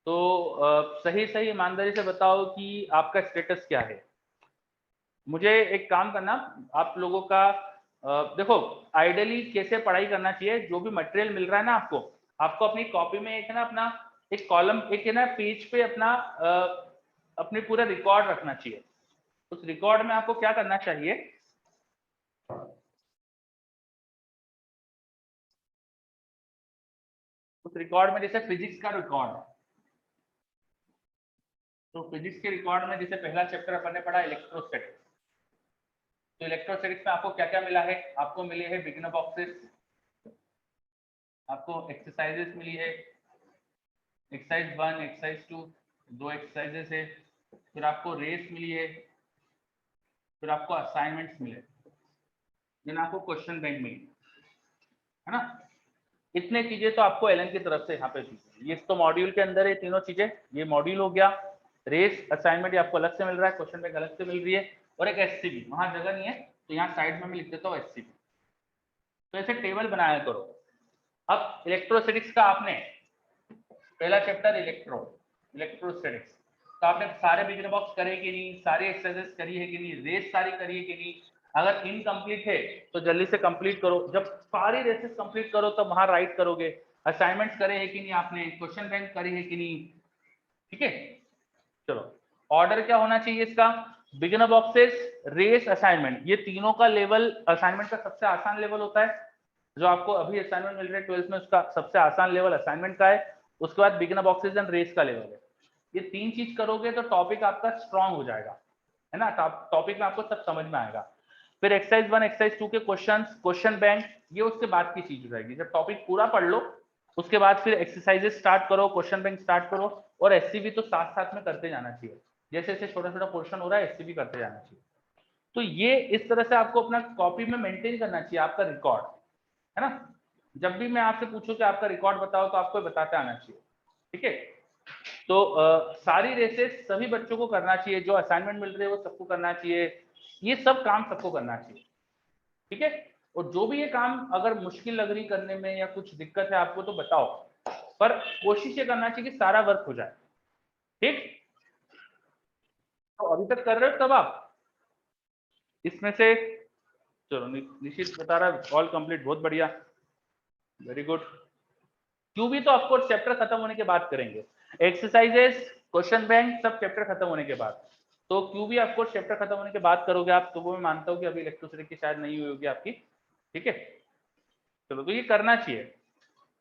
तो सही सही ईमानदारी से बताओ कि आपका स्टेटस क्या है। मुझे एक काम करना, आप लोगों का देखो आइडियली कैसे पढ़ाई करना चाहिए, जो भी मटेरियल मिल रहा है ना आपको, आपको अपनी कॉपी में एक है ना अपना एक कॉलम, एक है ना पेज पे अपना अपनी पूरा रिकॉर्ड रखना चाहिए। उस रिकॉर्ड में आपको क्या करना चाहिए, उस रिकॉर्ड में जैसे फिजिक्स का रिकॉर्ड है, तो फिजिक्स के रिकॉर्ड में जैसे पहला चैप्टर अपन ने पढ़ा इलेक्ट्रोस्टैटिक्स, तो इलेक्ट्रोस्टैटिक्स में आपको क्या क्या मिला है, आपको मिले हैं बिगिनर बॉक्सेस, आपको एक्सरसाइजेस मिली है, एक्सरसाइज 1 एक्सरसाइज 2, दो एक्सरसाइजेस है, फिर आपको रेस मिली है, फिर आपको असाइनमेंट्स मिले, देन आपको क्वेश्चन बैंक मिली है ना। इतने चीजें तो आपको एलन की तरफ से यहाँ पे दी, ये तो मॉड्यूल के अंदर है तीनों चीजें, ये मॉड्यूल हो गया। रेस असाइनमेंट आपको अलग से मिल रहा है, क्वेश्चन बैंक अलग से मिल रही है, और एक एससीबी, वहां जगह नहीं है तो यहाँ साइड में मैं लिख देता हूँ एससीबी। तो ऐसे टेबल बनाया करो। अब इलेक्ट्रोस्टैटिक्स का आपने पहला चैप्टर इलेक्ट्रोस्टैटिक्स, तो आपने सारे बिगिनर बॉक्स करे कि नहीं, सारी एक्सरसाइजेस करी है कि नहीं, रेस सारी करी है कि नहीं, अगर इनकम्प्लीट है तो जल्दी से कंप्लीट करो, जब सारी रेसेस कंप्लीट करो तब वहां राइट करोगे। असाइनमेंट्स करे हैं कि नहीं आपने, क्वेश्चन बैंक करे है कि नहीं, ठीक है। चलो ऑर्डर क्या होना चाहिए इसका, बिगिनर बॉक्सेस, रेस, असाइनमेंट, ये तीनों का लेवल असाइनमेंट का सबसे आसान लेवल होता है, जो आपको अभी असाइनमेंट मिल रहा है 12th में, उसका सबसे आसान लेवल असाइनमेंट का है। उसके बाद बिगिनर बॉक्सेस एंड रेस का लेवल है। ये तीन चीज करोगे तो टॉपिक आपका स्ट्रांग हो जाएगा, है ना, टॉपिक में आपको सब समझ में आएगा। फिर एक्सरसाइज 1 एक्सरसाइज 2 के क्वेश्चंस, क्वेश्चन बैंक, ये उसके बाद की चीज हो जाएगी। जब टॉपिक पूरा पढ़ लो उसके बाद फिर एक्सरसाइजेस स्टार्ट करो, क्वेश्चन बैंक स्टार्ट करो, और एससीबी तो साथ साथ में करते जाना चाहिए, जैसे जैसे छोटा छोटा पोर्शन हो रहा है एससीबी करते जाना चाहिए। तो ये इस तरह से आपको अपना कॉपी में मेंटेन करना चाहिए आपका रिकॉर्ड, है ना। जब भी मैं आपसे पूछूं कि आपका रिकॉर्ड बताओ तो आपको बताते आना चाहिए, ठीक है। तो सारी रेसेस सभी बच्चों को करना चाहिए, जो असाइनमेंट मिल रहे हैं वो सबको करना चाहिए, ये सब काम सबको करना चाहिए, ठीक है। और जो भी ये काम अगर मुश्किल लग रही करने में या कुछ दिक्कत है आपको तो बताओ, पर कोशिश ये करना चाहिए कि सारा वर्क हो जाए, ठीक। तो अभी तक कर रहे हो तब आप इसमें से, चलो निश्चित बता रहा ऑल कंप्लीट, बहुत बढ़िया, वेरी गुड। क्यूबी तो ऑफकोर्स चैप्टर खत्म होने के बाद करेंगे, एक्सरसाइजेस, क्वेश्चन बैंक सब चैप्टर खत्म होने के बाद, तो क्यूबी ऑफकोर्स चैप्टर खत्म होने के बाद करोगे आप, तो वो मैं मानता हूँ कि अभी इलेक्ट्रोसिटी की शायद नहीं हुई होगी आपकी, ठीक है। चलो तो ये करना चाहिए।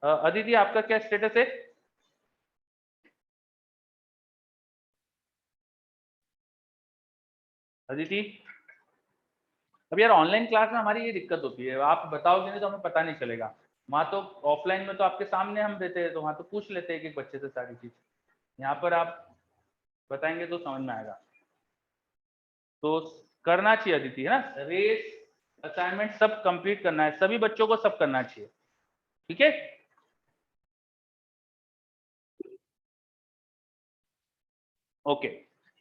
अदिति आपका क्या स्टेटस है? अदिति, अब यार ऑनलाइन क्लास में हमारी ये दिक्कत होती है, आप बताओगे नहीं तो हमें पता नहीं चलेगा, वहां तो ऑफलाइन में तो आपके सामने हम देते हैं, तो वहां तो पूछ लेते हैं एक एक बच्चे से सारी चीज, यहाँ पर आप बताएंगे तो समझ में आएगा। तो करना चाहिए अदिति, है ना, रेस असाइनमेंट सब कंप्लीट करना है, सभी बच्चों को सब करना चाहिए, ठीक है। ओके,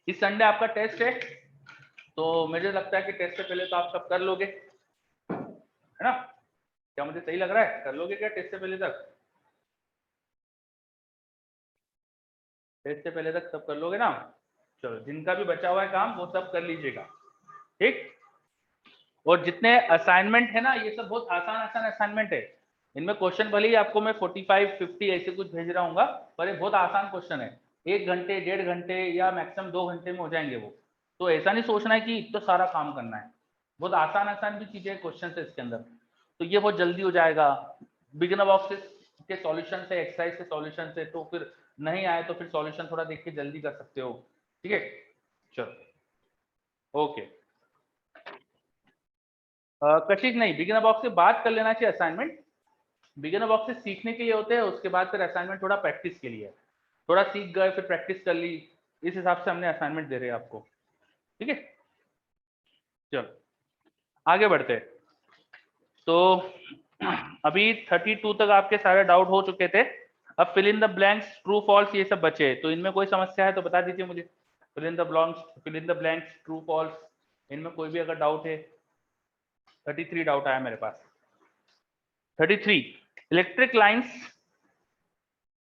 इस संडे आपका टेस्ट है, तो मुझे लगता है कि टेस्ट से पहले तो आप सब कर लोगे, है ना, क्या मुझे सही लग रहा है, कर लोगे क्या टेस्ट से पहले तक? टेस्ट से पहले तक सब कर लोगे ना? चलो, जिनका भी बचा हुआ है काम वो सब कर लीजिएगा, ठीक। और जितने असाइनमेंट है ना, ये सब बहुत आसान आसान असाइनमेंट है, इनमें क्वेश्चन भले ही आपको मैं 45 50 ऐसे कुछ भेज रहा हूँ, पर ये बहुत आसान क्वेश्चन है, 1 घंटे 1.5 घंटे या मैक्सिमम 2 घंटे में हो जाएंगे वो। तो ऐसा नहीं सोचना है कि इतना सारा काम करना है, बहुत आसान आसान भी चीजें क्वेश्चन है इसके अंदर, तो ये बहुत जल्दी हो जाएगा। बिगिनर बॉक्स के सॉल्यूशन से, एक्सरसाइज के सॉल्यूशन से, तो फिर नहीं आए तो फिर सॉल्यूशन थोड़ा देख के जल्दी कर सकते हो, ठीक है। चलो, ओके। कशिश नहीं, बिगिनर बॉक्स के बाद कर लेना चाहिए असाइनमेंट, बिगिनर बॉक्स से सीखने के लिए होते हैं, उसके बाद फिर असाइनमेंट थोड़ा प्रैक्टिस के लिए, थोड़ा सीख गए फिर प्रैक्टिस कर ली, इस हिसाब से हमने असाइनमेंट दे रहे हैं आपको, ठीक है। चलो आगे बढ़ते हैं। तो अभी 32 तक आपके सारे डाउट हो चुके थे, अब fill in the blanks true false ये सब बचे, तो इनमें कोई समस्या है तो बता दीजिए मुझे। Fill in the blanks true false, इनमें कोई भी अगर डाउट है। 33 डाउट आया मेरे पास। 33, electric lines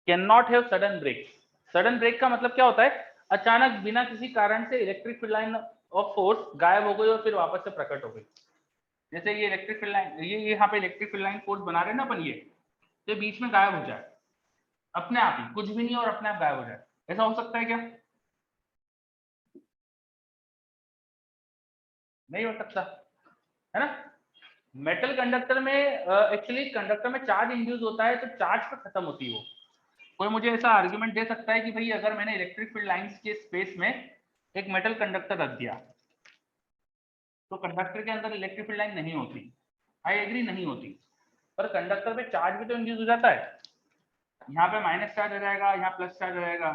can not have sudden break. Sudden break का मतलब क्या होता है? अचानक बिना किसी कारण से electric field line of force गायब हो गई और फिर वापस से प्रकट हो गई। जैसे ये इलेक्ट्रिक फील्ड लाइन, ये यहाँ पे इलेक्ट्रिक फील्ड लाइन फोर्स बना रहे हैं ना अपन, ये तो बीच में गायब हो जाए अपने आप ही, कुछ भी नहीं और अपने आप गायब हो जाए, ऐसा हो सकता है क्या? नहीं हो सकता, है ना। मेटल कंडक्टर में एक्चुअली कंडक्टर में चार्ज इंड्यूस होता है, तो चार्ज पर खत्म होती है वो। कोई मुझे ऐसा आर्गुमेंट दे सकता है कि भाई अगर मैंने इलेक्ट्रिक फील्ड लाइंस के स्पेस में एक मेटल कंडक्टर रख दिया तो कंडक्टर के अंदर इलेक्ट्रिक फील्ड लाइन नहीं होती? आई एग्री, नहीं होती, पर कंडक्टर पे चार्ज भी तो इंड्यूस हो जाता है, यहाँ पे माइनस चार्ज आ जाएगा, यहाँ प्लस चार्ज आ जाएगा,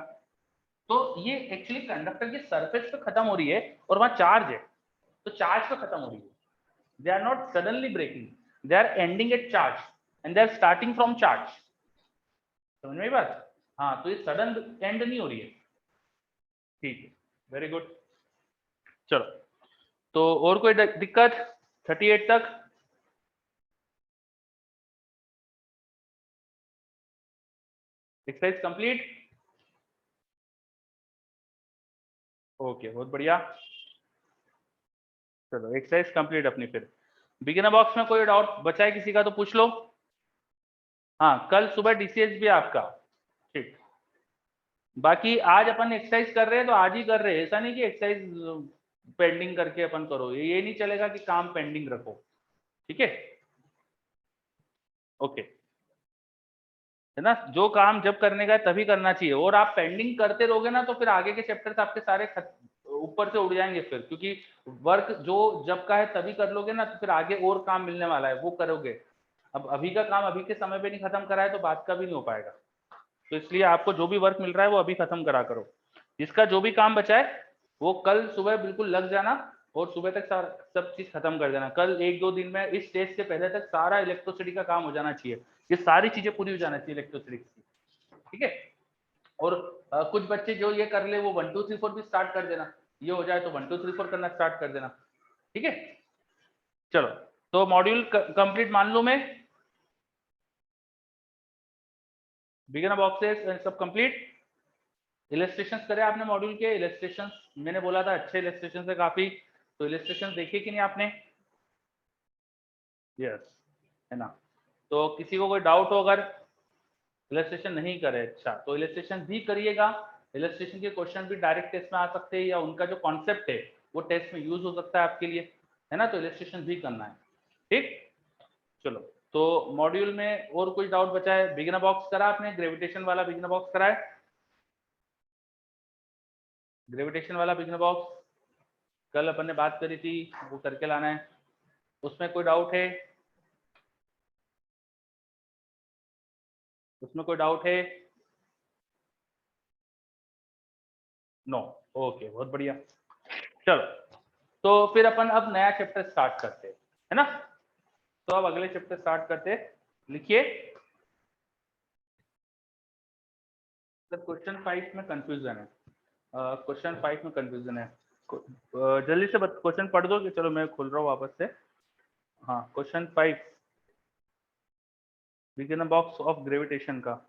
तो ये एक्चुअली कंडक्टर की सरफेस पे खत्म हो रही है और वहां चार्ज है, तो चार्ज पे खत्म हो रही है। They are not suddenly breaking, they are ending at charge and they are starting from charge. समझ में बात? हाँ, तो ये सडन एंड नहीं हो रही है, ठीक है, वेरी गुड। चलो, तो और कोई दिक्कत 38 तक? एक्सरसाइज कंप्लीट, ओके, बहुत बढ़िया। चलो एक्सरसाइज कंप्लीट अपनी। फिर बिगिनर बॉक्स में कोई डाउट बचा है किसी का तो पूछ लो। हाँ, कल सुबह डीसीएस भी है आपका, ठीक। बाकी आज अपन एक्सरसाइज कर रहे हैं तो आज ही कर रहे हैं, ऐसा नहीं कि एक्सरसाइज पेंडिंग करके अपन करो, ये नहीं चलेगा कि काम पेंडिंग रखो, ठीक है, ओके, है ना। जो काम जब करने का है तभी करना चाहिए, और आप पेंडिंग करते रहोगे ना तो फिर आगे के चैप्टर्स आपके सारे ऊपर से उड़ जाएंगे फिर, क्योंकि वर्क जो जब का है तभी कर लोगे ना तो फिर आगे और काम मिलने वाला है वो करोगे। अब अभी का काम अभी के समय पे नहीं खत्म करा है तो बात का भी नहीं हो पाएगा, तो इसलिए आपको जो भी वर्क मिल रहा है वो अभी खत्म करा करो। जिसका जो भी काम बचा है वो कल सुबह बिल्कुल लग जाना और सुबह तक सब चीज खत्म कर देना। कल 1-2 दिन में इस टेस्ट से पहले तक सारा इलेक्ट्रिसिटी का काम हो जाना चाहिए, ये सारी चीजें पूरी हो जाना चाहिए इलेक्ट्रिसिटी की, ठीक है। और कुछ बच्चे जो ये कर ले वो 1 2 3 4 भी स्टार्ट कर देना, ये हो जाए तो 1 2 3 4 करना स्टार्ट कर देना, ठीक है। चलो, तो मॉड्यूल कंप्लीट मान लो मैं, बिगिनर बॉक्सेस सब कंप्लीट। इलस्ट्रेशंस करे आपने मॉड्यूल के? इलस्ट्रेशंस मैंने बोला था अच्छे इलस्ट्रेशन है काफी, तो इलस्ट्रेशन देखिए कि नहीं आपने? यस, है ना। तो किसी को कोई डाउट हो अगर इलस्ट्रेशन नहीं करे, अच्छा, तो इलस्ट्रेशन भी करिएगा। इलस्ट्रेशन के क्वेश्चन भी डायरेक्ट टेस्ट में आ सकते हैं या उनका जो कॉन्सेप्ट है वो टेस्ट में यूज हो सकता है आपके लिए, है ना, तो इलस्ट्रेशन भी करना है, ठीक। चलो, तो मॉड्यूल में और कुछ डाउट बचा है? बिगिनर बॉक्स करा आपने? ग्रेविटेशन वाला बिगिनर बॉक्स करा है? ग्रेविटेशन वाला बिगिनर बॉक्स कल अपन ने बात करी थी, वो करके लाना है। उसमें कोई डाउट है? उसमें कोई डाउट है? नो। ओके, बहुत बढ़िया। चलो, तो फिर अपन अब नया चैप्टर स्टार्ट करते हैं, है ना। तो अब अगले चैप्टर स्टार्ट करते हैं। लिखिए, क्वेश्चन 5 में कंफ्यूजन है। क्वेश्चन 5 में कंफ्यूजन है। जल्दी से क्वेश्चन पढ़ दो कि चलो मैं खोल रहा हूँ वापस से। हाँ, question 5, beginner box of gravitation का।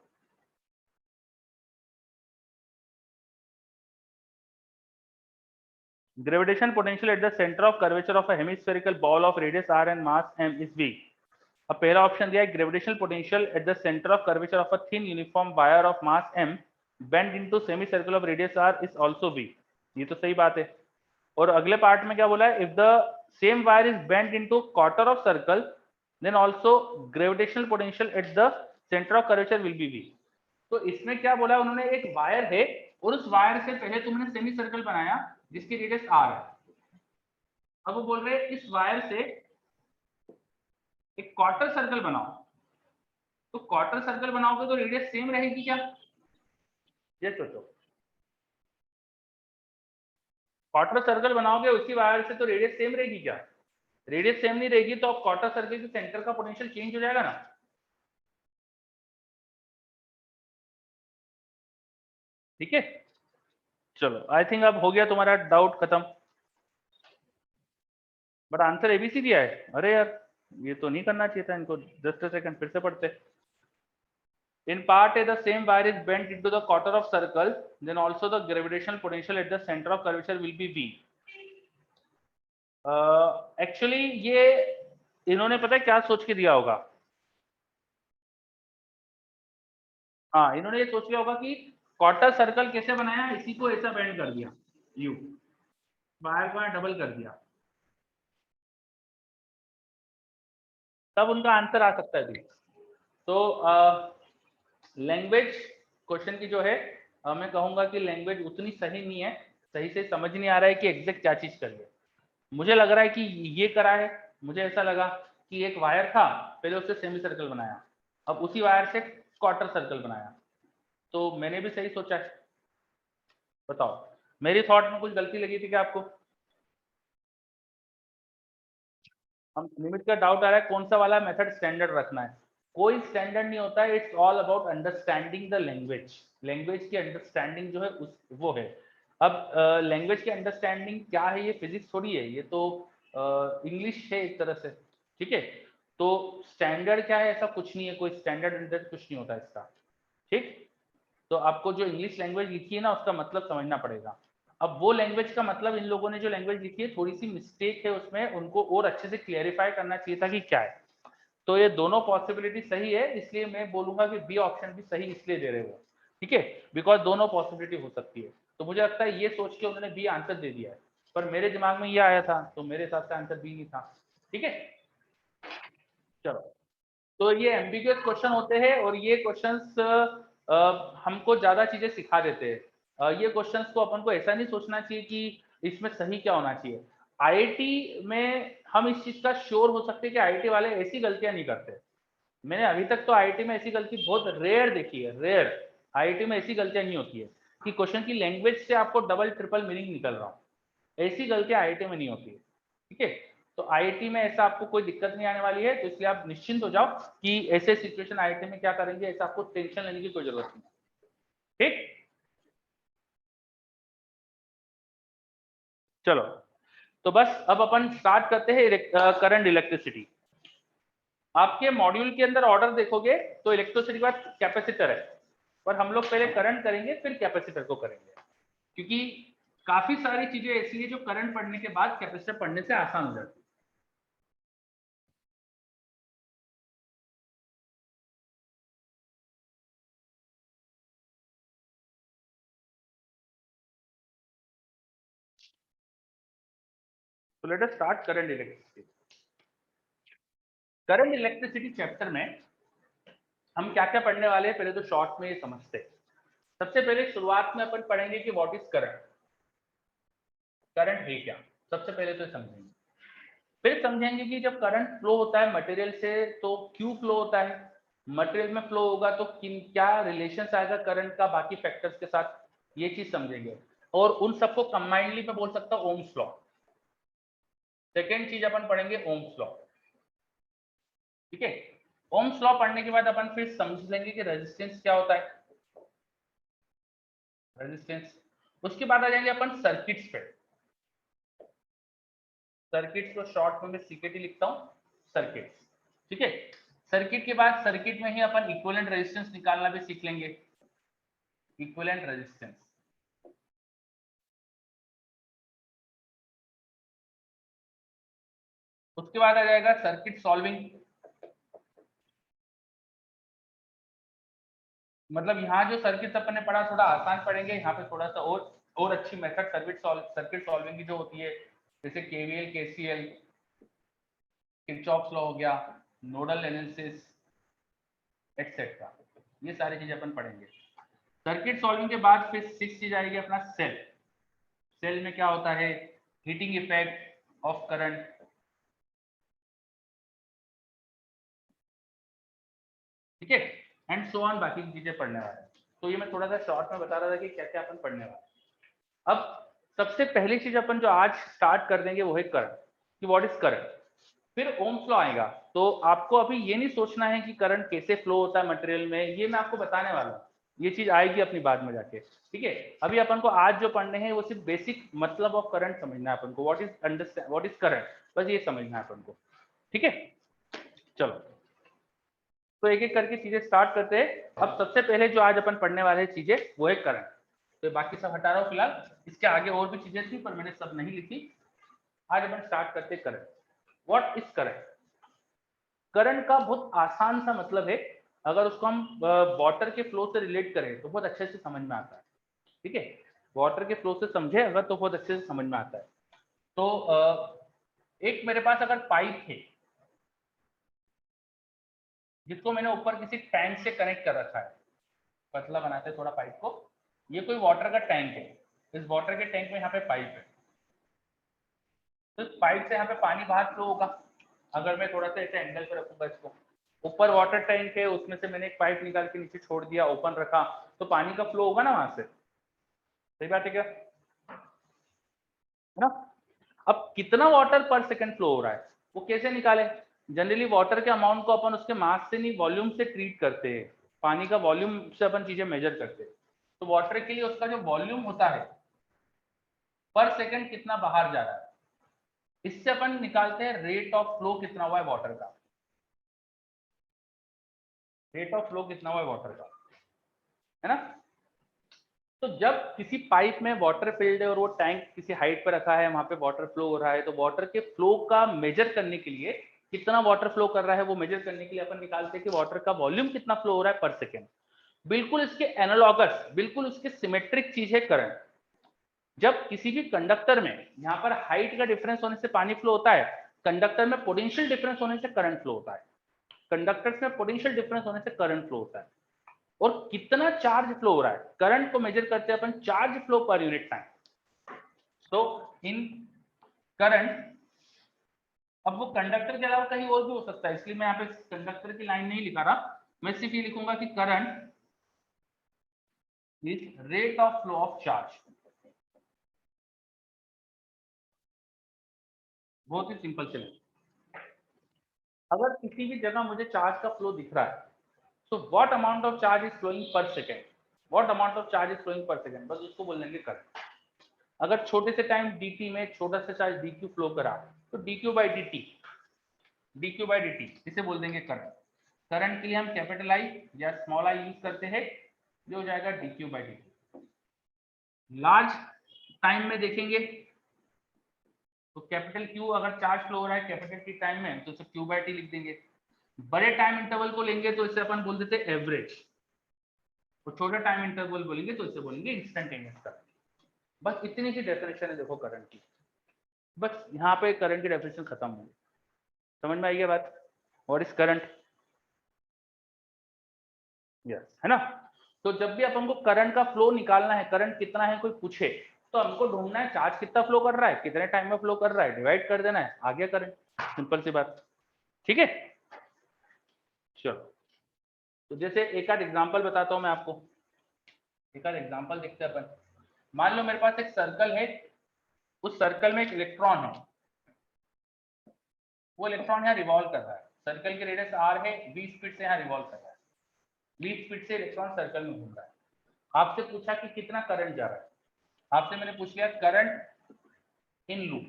Gravitation potential at the center of curvature of a hemispherical ball of radius r and mass m is v. अब पहला ऑप्शन दिया है gravitational potential at the centre of curvature of a thin uniform wire of mass m bend into semi circle of radius r is also v। ये तो सही बात है। और अगले पार्ट में क्या बोला है, if the same wire is bend into quarter of circle then also gravitational potential at the centre of curvature will be v। तो इसमें क्या बोला उन्होंने, एक वायर है और उस वायर से पहले तुमने सेमी सर्कल बनाया जिसकी रेडियस r है। अब वो बोल रहे हैं इस वायर से एक क्वार्टर सर्कल बनाओ। तो क्वार्टर सर्कल बनाओगे तो रेडियस सेम रहेगी क्या? ये सोचो, क्वार्टर सर्कल बनाओगे उसी वायर से तो रेडियस सेम रहेगी क्या? रेडियस सेम नहीं रहेगी तो अब क्वार्टर सर्कल के सेंटर का पोटेंशियल चेंज हो जाएगा ना। ठीक है, चलो आई थिंक अब हो गया तुम्हारा डाउट खत्म। बट आंसर एबीसी दिया है। अरे यार, ये तो नहीं करना चाहिए था इनको। जस्ट अ सेकंड, फिर से पढ़ते। In part A, the same wire is bent into the quarter of circle, then also the gravitational potential at the center of curvature will be V. Actually ये इन्होंने पता है क्या सोच के दिया होगा। हाँ, इन्होंने ये सोच लिया होगा कि क्वार्टर सर्कल कैसे बनाया, इसी को ऐसा बेंड कर दिया, यू वायर को डबल कर दिया, तब उनका आंसर आ सकता है। तो लैंग्वेज क्वेश्चन की जो है, मैं कहूंगा कि लैंग्वेज उतनी सही नहीं है, सही से समझ नहीं आ रहा है कि एग्जैक्ट क्या चीज करिए। मुझे लग रहा है कि ये करा है, मुझे ऐसा लगा कि एक वायर था, पहले उससे सेमी सर्कल बनाया, अब उसी वायर से क्वार्टर सर्कल बनाया। तो मैंने भी सही सोचा है। बताओ, मेरी थॉट में कुछ गलती लगी थी क्या आपको? हम लिमिट का डाउट आ रहा है कौन सा वाला मेथड स्टैंडर्ड रखना है। कोई स्टैंडर्ड नहीं होता है, it's all about understanding the language. Language की अंडरस्टैंडिंग जो है वो है। अब लैंग्वेज की अंडरस्टैंडिंग क्या है, ये फिजिक्स थोड़ी है, ये तो इंग्लिश है एक तरह से। ठीक है, तो स्टैंडर्ड क्या है, ऐसा कुछ नहीं है, कोई स्टैंडर्ड अंडर कुछ नहीं होता इसका। ठीक, तो आपको जो इंग्लिश लैंग्वेज लिखी है ना, उसका मतलब समझना पड़ेगा। अब वो लैंग्वेज का मतलब, इन लोगों ने जो लैंग्वेज लिखी है थोड़ी सी मिस्टेक है उसमें, उनको और अच्छे से क्लियरिफाई करना चाहिए था कि क्या है। तो ये दोनों पॉसिबिलिटी सही है, इसलिए मैं बोलूंगा कि बी ऑप्शन भी सही इसलिए दे रहे हो। ठीक है, बिकॉज दोनों पॉसिबिलिटी हो सकती है। तो मुझे लगता है ये सोच के उन्होंने बी आंसर दे दिया है, पर मेरे दिमाग में ये आया था तो मेरे हिसाब से आंसर बी नहीं था। ठीक है, चलो। तो ये एम्बिगुअस क्वेश्चन होते हैं और ये क्वेश्चंस हमको ज्यादा चीजें सिखा देते हैं। ये क्वेश्चंस को अपन को ऐसा नहीं सोचना चाहिए कि इसमें सही क्या होना चाहिए। आईआईटी में हम इस चीज का श्योर हो सकते हैं कि आईआईटी वाले ऐसी गलतियां नहीं करते। मैंने अभी तक तो आईआईटी में ऐसी गलती बहुत रेयर देखी है, रेयर। आईआईटी में ऐसी गलतियां नहीं होती है कि क्वेश्चन की लैंग्वेज से आपको डबल ट्रिपल मीनिंग निकल रहा हो। ऐसी गलतियां आईआईटी में नहीं होती है। ठीक है, तो आईआईटी में ऐसा आपको कोई दिक्कत नहीं आने वाली है, तो इसलिए आप निश्चिंत हो जाओ कि ऐसे सिचुएशन आईआईटी में क्या करेंगे, ऐसा आपको टेंशन लेने की कोई जरूरत नहीं। ठीक, चलो। तो बस अब अपन स्टार्ट करते हैं करंट इलेक्ट्रिसिटी। आपके मॉड्यूल के अंदर ऑर्डर देखोगे तो इलेक्ट्रिसिटी के बाद कैपेसिटर है, पर हम लोग पहले करंट करेंगे फिर कैपेसिटर को करेंगे, क्योंकि काफी सारी चीजें ऐसी है जो करंट पढ़ने के बाद कैपेसिटर पढ़ने से आसान हो जाती है। तो let us start current electricity. Current electricity chapter में हम क्या क्या पढ़ने वाले हैं, पहले तो शॉर्ट में ये समझते हैं। सबसे पहले शुरुआत में अपन पढ़ेंगे कि व्हाट इज करंट, करंट है क्या, सबसे पहले तो समझेंगे। फिर समझेंगे कि जब करंट फ्लो होता है मटेरियल से तो क्यों फ्लो होता है, मटेरियल में फ्लो होगा तो किन क्या रिलेशन आएगा करंट का बाकी फैक्टर्स के साथ, ये चीज समझेंगे। और उन सबको कंबाइंडली मैं बोल सकता हूँ ओम्स लॉ। सेकेंड चीज अपन पढ़ेंगे ओम्स लॉ, ठीक है। ओम्स लॉ पढ़ने के बाद अपन फिर समझ लेंगे कि रेजिस्टेंस क्या होता है, रेजिस्टेंस। उसके बाद आ जाएंगे अपन सर्किट्स पे। सर्किट्स को शॉर्ट में मैं सीकेटी लिखता हूँ, सर्किट्स, ठीक है। सर्किट के बाद सर्किट में ही अपन इक्विवेलेंट रेजिस्टेंस निकालना भी सीख लेंगे, इक्विवेलेंट रेजिस्टेंस। उसके बाद आ जाएगा सर्किट सॉल्विंग, मतलब यहाँ जो सर्किट अपन ने पढ़ा थोड़ा आसान पढ़ेंगे, यहाँ पे थोड़ा सा और अच्छी मेथड सर्किट सॉल्विंग की जो होती है, जैसे केवीएल, केसीएल, किरचॉफ्स लॉ हो गया, नोडल एनालिसिस एक्सेट्रा, ये सारी चीजें अपन पढ़ेंगे। सर्किट सॉल्विंग के बाद फिर 6 चीज आएगी अपना सेल। सेल में क्या होता है, हीटिंग इफेक्ट ऑफ करंट, ठीक है, एंड सो ऑन, बाकी की चीजें पढ़ने वाले हैं। तो ये मैं थोड़ा सा शॉर्ट में बता रहा था कि क्या क्या अपन पढ़ने वाले हैं। अब सबसे पहली चीज अपन जो आज स्टार्ट कर देंगे वो है करंट, कि व्हाट इज करंट। फिर ओम्स लॉ आएगा, तो आपको अभी ये नहीं सोचना है कि करंट कैसे फ्लो होता है मटेरियल में, ये मैं आपको बताने वाला हूँ, ये चीज आएगी अपनी बाद में जाके, ठीक है। अभी अपन को आज जो पढ़ने हैं वो सिर्फ बेसिक मतलब ऑफ करंट समझना है अपन को, व्हाट इज करंट, बस ये समझना है अपन को, ठीक है। चलो तो एक एक करके चीजें स्टार्ट करते हैं। अब सबसे पहले जो आज अपन पढ़ने वाले हैं चीजें वो है करंट, तो बाकी सब हटा रहा हूँ फिलहाल, इसके आगे और भी चीजें थी पर मैंने सब नहीं लिखी। आज अपन स्टार्ट करते हैं current. What is current. Current का बहुत आसान सा मतलब है, अगर उसको हम वाटर के फ्लो से रिलेट करें तो बहुत अच्छे से समझ में आता है, ठीक है। वाटर के फ्लो से समझे अगर तो बहुत अच्छे से समझ में आता है। तो एक मेरे पास अगर पाइप है जिसको मैंने ऊपर किसी टैंक से कनेक्ट कर रखा है, पतला बनाते हैं थोड़ा पाइप को, ये कोई वाटर का टैंक है, इस वाटर के टैंक में यहाँ पे पाइप है, तो इस पाइप से यहाँ पे पानी बाहर फ्लो होगा। अगर मैं थोड़ा सा ऐसे एंगल पे रखूंगा इसको, ऊपर वाटर टैंक है, उसमें से मैंने एक पाइप निकाल के नीचे छोड़ दिया, ओपन रखा, तो पानी का फ्लो होगा ना वहां से, सही बात है क्या, है ना। अब कितना वाटर पर सेकंड फ्लो हो रहा है वो कैसे निकाले। जनरली वाटर के अमाउंट को अपन उसके मास से नहीं वॉल्यूम से ट्रीट करते हैं, पानी का वॉल्यूम से अपन चीजें मेजर करते हैं। तो वाटर के लिए उसका जो वॉल्यूम होता है पर सेकंड कितना बाहर जा रहा है, इससे अपन निकालते हैं रेट ऑफ फ्लो कितना हुआ है वाटर का, रेट ऑफ फ्लो कितना हुआ है वाटर का, है ना। तो जब किसी पाइप में वाटर फिल्ड है और वो टैंक किसी हाइट पर रखा है, वहां पे वाटर फ्लो हो रहा है, तो वाटर के फ्लो का मेजर करने के लिए, कितना वाटर फ्लो कर रहा है वो मेजर करने के लिए अपन निकालते हैं कि वाटर का वॉल्यूम कितना फ्लो हो रहा है पर सेकेंड। बिल्कुल इसके एनालॉगस, बिल्कुल इसके सिमेट्रिक चीज है करंट। जब किसी भी कंडक्टर में यहाँ पर हाइट का डिफरेंस होने से पानी फ्लो होता है, कंडक्टर में पोटेंशियल डिफरेंस होने से करंट फ्लो होता है, कंडक्टर्स में पोटेंशियल डिफरेंस होने से करंट फ्लो होता है। और कितना चार्ज फ्लो हो रहा है, करंट को मेजर करते हैं अपन charge flow per unit time. तो इन करंट, अब वो कंडक्टर के अलावा कहीं और भी हो सकता है, इसलिए मैं यहाँ पे कंडक्टर की लाइन नहीं लिखा रहा, मैं सिर्फ ये लिखूंगा कि current is rate of flow of charge. बहुत ही सिंपल चले, अगर किसी भी जगह मुझे चार्ज का फ्लो दिख रहा है, so what amount of charge is flowing per second, what amount of charge is flowing per second, बस उसको बोल देंगे करंट। अगर छोटे से टाइम dt में छोटा सा चार्ज dq फ्लो करा, तो dq by dt, dq by dt इसे बोल देंगे करंट। करंट के लिए हम कैपिटल आई या स्मॉल आई यूज करते हैं, जो हो जाएगा dq by dt। Large time में देखेंगे तो कैपिटल Q, अगर चार्ज फ्लो हो रहा है कैपिटल टी टाइम में तो इसे Q by T लिख देंगे। बड़े टाइम इंटरवल को लेंगे तो इसे अपन बोल देते हैं एवरेज, और छोटे टाइम इंटरवल बोलेंगे तो इसे बोलेंगे इंस्टेंटेनियस करंट। बस इतनी सी डेफिनेशन है देखो करंट की, बस यहाँ पे करंट की डेफिनेशन खत्म हो गई। समझ में आई ये बात, और इस करंट, यस, है ना। तो जब भी अपन को करंट का फ्लो निकालना है, करंट कितना है कोई पूछे, तो हमको ढूंढना है चार्ज कितना फ्लो कर रहा है, कितने टाइम में फ्लो कर रहा है, डिवाइड कर देना है, आ गया करंट, सिंपल सी बात, ठीक है। चलो तो जैसे एक आध एग्जांपल बताता हूं मैं आपको, एक आध एग्जांपल देखते हैं अपन। मान लो मेरे पास एक सर्कल है, उस सर्कल में एक इलेक्ट्रॉन है, वो इलेक्ट्रॉन यहाँ रिवॉल्व कर रहा है, सर्कल की रेडियस r है, 20 स्पीड से यहाँ रिवॉल्व कर रहा है, 20 स्पीड से इलेक्ट्रॉन सर्कल में घूम रहा है। आपसे पूछा कि कितना करंट जा रहा है, आपसे मैंने पूछ लिया करंट इन लूप,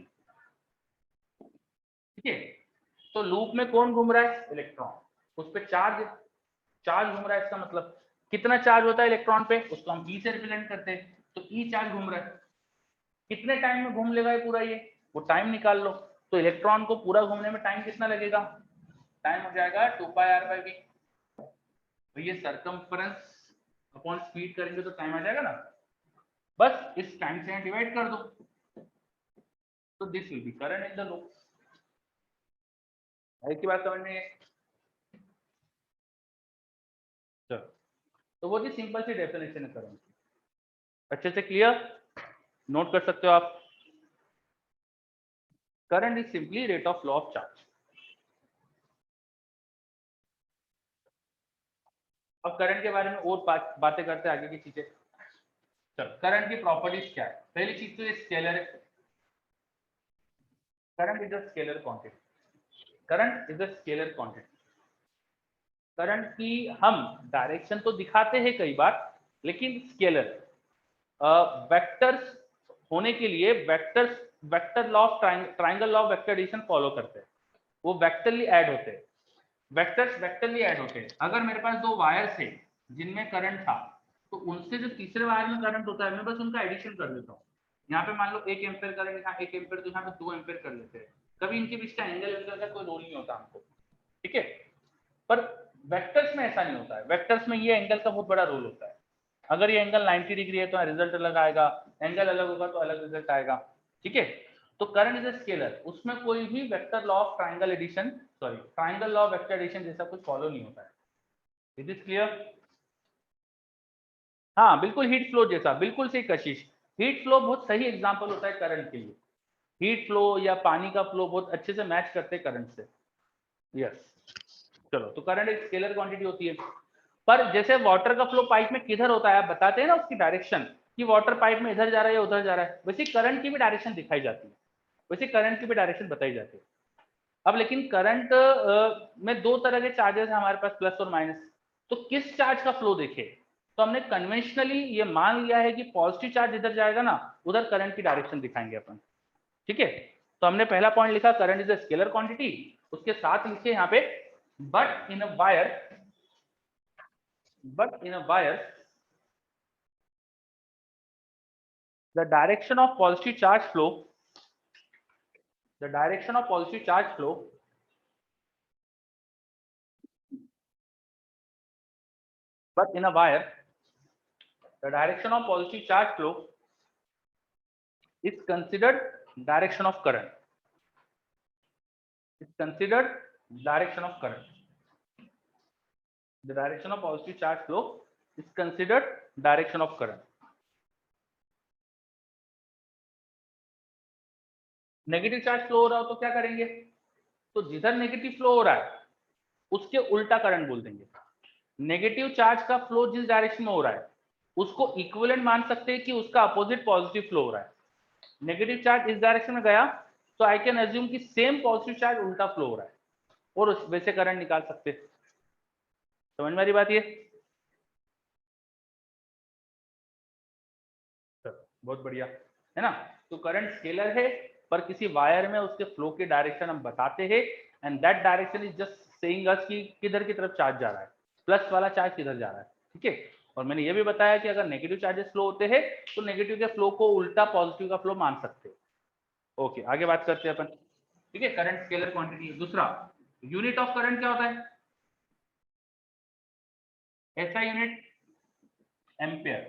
ठीक है। तो लूप में कौन घूम रहा है, इलेक्ट्रॉन, उस पर चार्ज घूम रहा है, इसका मतलब कितना चार्ज होता है इलेक्ट्रॉन पे, उसको हम ई से रिप्रेजेंट करते हैं, तो ई चार्ज घूम रहा है। कितने टाइम में घूम लेगा ये पूरा, ये वो टाइम निकाल लो। तो इलेक्ट्रॉन को पूरा घूमने में टाइम कितना लगेगा, टाइम हो जाएगा 2πr/v। तो ये सरकमफ्रेंस अपॉन स्पीड करेंगे तो टाइम आ जाएगा ना, बस इस टाइम से डिवाइड कर दो, तो this will be current in the loop. है की बात समझ में? चलो, तो वो जी सिंपल सी डेफिनेशन है करंट की, अच्छे से क्लियर नोट कर सकते हो आप। Current is simply rate of law of charge. अब करंट के बारे में और बातें करते हैं आगे की चीजें। चलो, करंट की प्रॉपर्टीज क्या है, पहली चीज तो ये स्केलर है, current is a scalar quantity, current is a scalar quantity. Current की हम डायरेक्शन तो दिखाते हैं कई बार, लेकिन स्केलर वेक्टर्स होने के लिए vector law of triangle law of vector addition follow करते हैं, वो वेक्टरली ऐड होते हैं, वेक्टर्स वेक्टरली ऐड होते हैं। अगर मेरे पास दो वायर्स है जिनमें करंट था, तो उनसे जो तीसरे वायर में करंट होता है, मैं बस उनका एडिशन कर देता हूँ। यहाँ पे मान लो 1 एम्पेयर करंट, यहाँ 1 एम्पेयर, तो यहाँ पे 2 एम्पेयर कर लेते हैं। कभी इनके बीच का एंगल का कोई रोल नहीं होता हमको, ठीक है। पर वेक्टर्स में ऐसा नहीं होता है, वेक्टर्स में ये एंगल का बहुत बड़ा रोल होता है। अगर ये एंगल 90 डिग्री है तो रिजल्ट अलग आएगा, एंगल अलग होगा तो अलग रिजल्ट आएगा, ठीक है। तो करंट इज अ स्केलर, उसमें कोई भी vector law of triangle addition, sorry triangle law of vector addition जैसा कुछ फॉलो नहीं होता है। Is it clear? हाँ बिल्कुल, हीट फ्लो जैसा, बिल्कुल सही कशिश। हीट फ्लो बहुत सही एग्जांपल होता है करंट के लिए। हीट फ्लो या पानी का फ्लो बहुत अच्छे से मैच करते हैं करंट से। यस, चलो, तो करंट एक स्केलर क्वांटिटी होती है। पर जैसे वाटर का फ्लो पाइप में किधर होता है, आप बताते हैं ना उसकी डायरेक्शन, कि वाटर पाइप में इधर जा रहा है या उधर जा रहा है, वैसे करंट की भी डायरेक्शन दिखाई जाती है, वैसे करंट की भी डायरेक्शन बताई जाती है। अब लेकिन करंट में दो तरह के चार्जेस हैं हमारे पास, प्लस और माइनस। तो किस चार्ज का फ्लो देखे, तो हमने कन्वेंशनली ये मान लिया है कि पॉजिटिव चार्ज इधर जाएगा ना, उधर करंट की डायरेक्शन दिखाएंगे अपन, ठीक है। तो हमने पहला पॉइंट लिखा current is a scalar quantity, उसके साथ लिखे यहाँ पे but in a wire the direction of positive charge flow but in a wire the direction of positive charge flow is considered direction of current, the direction of positive charge flow is considered direction of current. Negative charge flow हो रहा हो तो क्या करेंगे, तो जिधर नेगेटिव फ्लो हो रहा है उसके उल्टा करंट बोल देंगे। नेगेटिव चार्ज का फ्लो जिस डायरेक्शन में हो रहा है उसको इक्विवेलेंट मान सकते हैं कि उसका अपोजिट पॉजिटिव फ्लो हो रहा है। नेगेटिव चार्ज इस डायरेक्शन में गया तो आई कैन अज्यूम कि सेम पॉजिटिव चार्ज उल्टा फ्लो हो रहा है, और उस वैसे करंट निकाल सकते हैं। समझ में आ रही बात ये? बहुत बढ़िया है ना। तो करंट स्केलर है, पर किसी वायर में उसके फ्लो की डायरेक्शन हम बताते हैं, and that direction is just saying us कि किधर की तरफ चार्ज जा रहा है, प्लस वाला चार्ज किधर जा रहा है, ठीक है। और मैंने ये भी बताया कि अगर नेगेटिव चार्जेस फ्लो होते हैं तो नेगेटिव के फ्लो को उल्टा पॉजिटिव का फ्लो मान सकते हैं। ओके, आगे बात करते हैं अपन, ठीक है। Current scalar quantity. दूसरा, यूनिट ऑफ करंट क्या होता है, ऐसा यूनिट एम्पियर,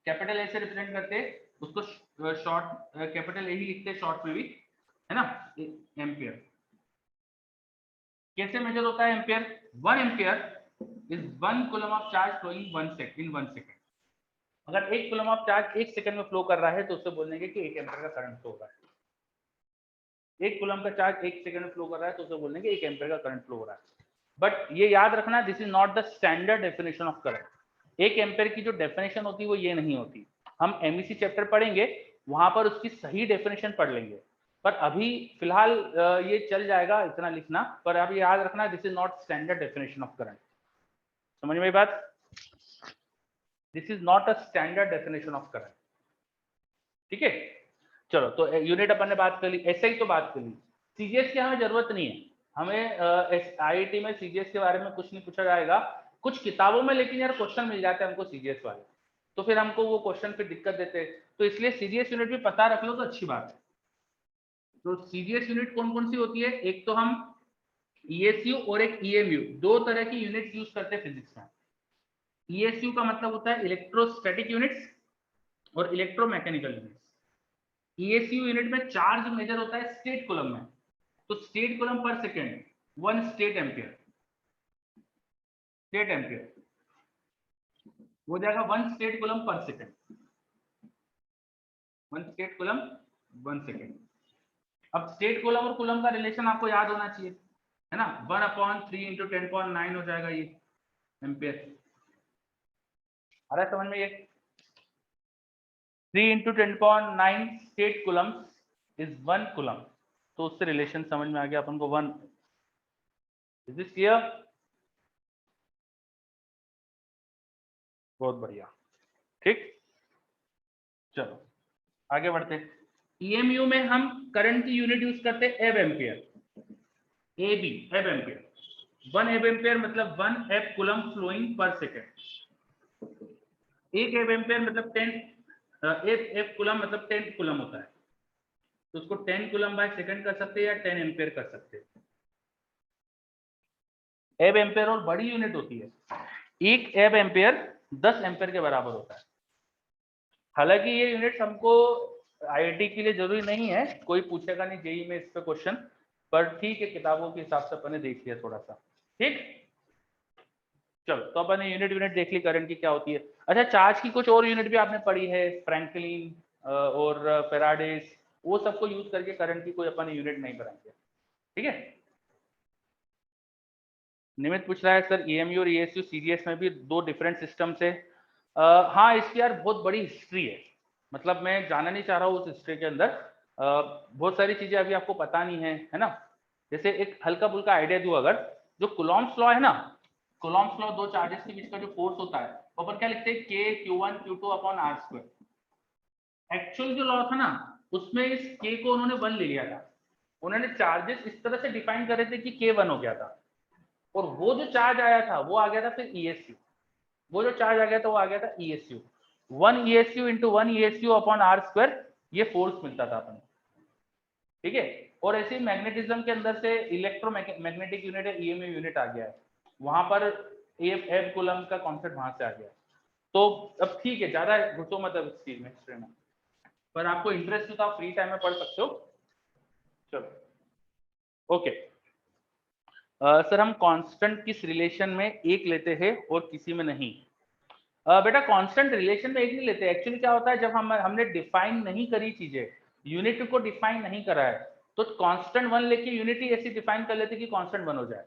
कैपिटल ए से रिप्रेजेंट करते हैं उसको, शॉर्ट कैपिटल ए ही लिखते हैं शॉर्ट में भी, है ना। एम्पियर कैसे मेजर होता है ampere, 1 ampere is 1 coulomb of charge flowing in 1 second. अगर 1 कूलम ऑफ चार्ज 1 सेकंड में फ्लो कर रहा है तो उससे बोलेंगे कि 1 एम्पियर का करंट फ्लो हो रहा है। 1 कूलम का चार्ज 1 सेकंड में फ्लो कर रहा है तो उससे बोलेंगे 1 एम्पियर का करंट फ्लो हो रहा है। बट ये याद रखना, this is not the standard definition of current. 1 ampere की जो डेफिनेशन होती है वो ये नहीं होती। हम MEC चैप्टर पढ़ेंगे, वहां पर उसकी सही डेफिनेशन पढ़ लेंगे। पर अभी फिलहाल ये चल जाएगा इतना लिखना, पर अभी याद रखना this is not standard definition of current. समझ में बात? This is not a standard definition of current. ठीक है, चलो तो यूनिट अपन ने बात कर ली, SI तो बात कर ली। CGS की हमें जरूरत नहीं है, हमें IIT में CGS के बारे में कुछ नहीं पूछा जाएगा, कुछ किताबों में लेकिन यार क्वेश्चन मिल जाते हैं हमको CGS वाले, तो फिर हमको वो क्वेश्चन पे दिक्कत देते हैं, तो इसलिए CGS यूनिट भी पता रख लो तो अच्छी बात है। तो CGS यूनिट कौन कौन सी होती है? एक तो हम ESU और एक EMU, दो तरह की यूनिट यूज करते हैं फिजिक्स में। ESU का मतलब होता है इलेक्ट्रोस्टैटिक यूनिट्स और इलेक्ट्रोमैकेनिकल यूनिट्स। ESU यूनिट में चार्ज मेजर होता है स्टेट कूलम में, तो state coulomb per second 1 state ampere, state ampere हो जाएगा 1 state coulomb per second, 1 state coulomb 1 second. अब स्टेट कूलम और कूलम का रिलेशन आपको याद होना चाहिए, है ना, 1/3 × 10⁹ हो जाएगा ये एम्पियर। आ रहा है समझ में? ये 3 × 10⁹ स्टेट कूलम इज 1 कूलम, तो उससे रिलेशन समझ में आ गया अपन को 1। Is this clear? बहुत बढ़िया, ठीक, चलो आगे बढ़ते हैं। EMU में हम करंट की यूनिट यूज करते हैं एब एम्पियर, AB एब एम्पियर। 1 एब एम्पियर मतलब 1 एब कूलम फ्लोइंग पर सेकेंड। 1 एब एम्पियर मतलब 10 एब कूलम मतलब 10 कूलम होता है, तो उसको 10 कूलम बाय सेकंड कर सकते हैं या 10 एम्पियर कर सकते हैं। एब एम्पियर और बड़ी यूनिट होती है, 1 एब एम्पियर 10 एम्पियर के बराबर होता है। हालांकि ये यूनिट हमको IIT के लिए जरूरी नहीं है, कोई पूछेगा नहीं JEE में इस पे क्वेश्चन, पर ठीक है किताबों के हिसाब से अपन ने देख लिया थोड़ा सा। ठीक, चलो तो अपन ने यूनिट देख ली करंट की क्या होती है। अच्छा, चार्ज की कुछ और यूनिट भी आपने पढ़ी है, फ्रैंकलिन और फेराडेस, वो सबको यूज करके करंट की कोई अपन यूनिट नहीं बनाएंगे। ठीक है, निमित पूछ रहा है सर EMU और ESU CGS में भी दो डिफरेंट सिस्टम से। हाँ, इसकी यार बहुत बड़ी हिस्ट्री है, मतलब मैं जाना नहीं चाह रहा हूँ उस हिस्ट्री के अंदर, बहुत सारी चीजें अभी आपको पता नहीं है ना। जैसे एक हल्का फुल्का आइडिया दूं, अगर जो कुलॉम्ब्स लॉ है ना, कुलॉम्ब्स लॉ, दो चार्जेस के बीच का जो फोर्स होता है, वो अपन क्या लिखते हैं, K Q1 Q2/R²। एक्चुअल जो लॉ था ना, उसमें इस K को उन्होंने 1 ले लिया था, उन्होंने चार्जेस इस तरह से डिफाइन करे थे कि K 1 हो गया था, और वो जो चार्ज आया था वो आ गया था फिर ESU, वो जो चार्ज आ गया था वो आ गया था ESU। 1 ESU × 1 ESU/R², ये फोर्स मिलता था अपन, ठीक है। और ऐसे ही मैग्नेटिज्म के अंदर से इलेक्ट्रोमैग्नेटिक यूनिट है, EMU यूनिट आ गया है, वहां पर एब कूलम का कॉन्सेप्ट वहां से आ गया। तो अब ठीक है, ज्यादा घुसो मत अब इस चीज में, हिस्ट्री में, पर आपको इंटरेस्ट हो तो आप फ्री टाइम में पढ़ सकते हो। चलो ओके। सर हम कांस्टेंट किस रिलेशन में एक लेते हैं और किसी में नहीं? बेटा कांस्टेंट रिलेशन में एक नहीं लेते, एक्चुअली क्या होता है, जब हमने डिफाइन नहीं करी चीजें, यूनिट को डिफाइन नहीं करा है, तो कांस्टेंट 1 लेके यूनिट ही ऐसी डिफाइन कर लेते कि कांस्टेंट 1 हो जाए।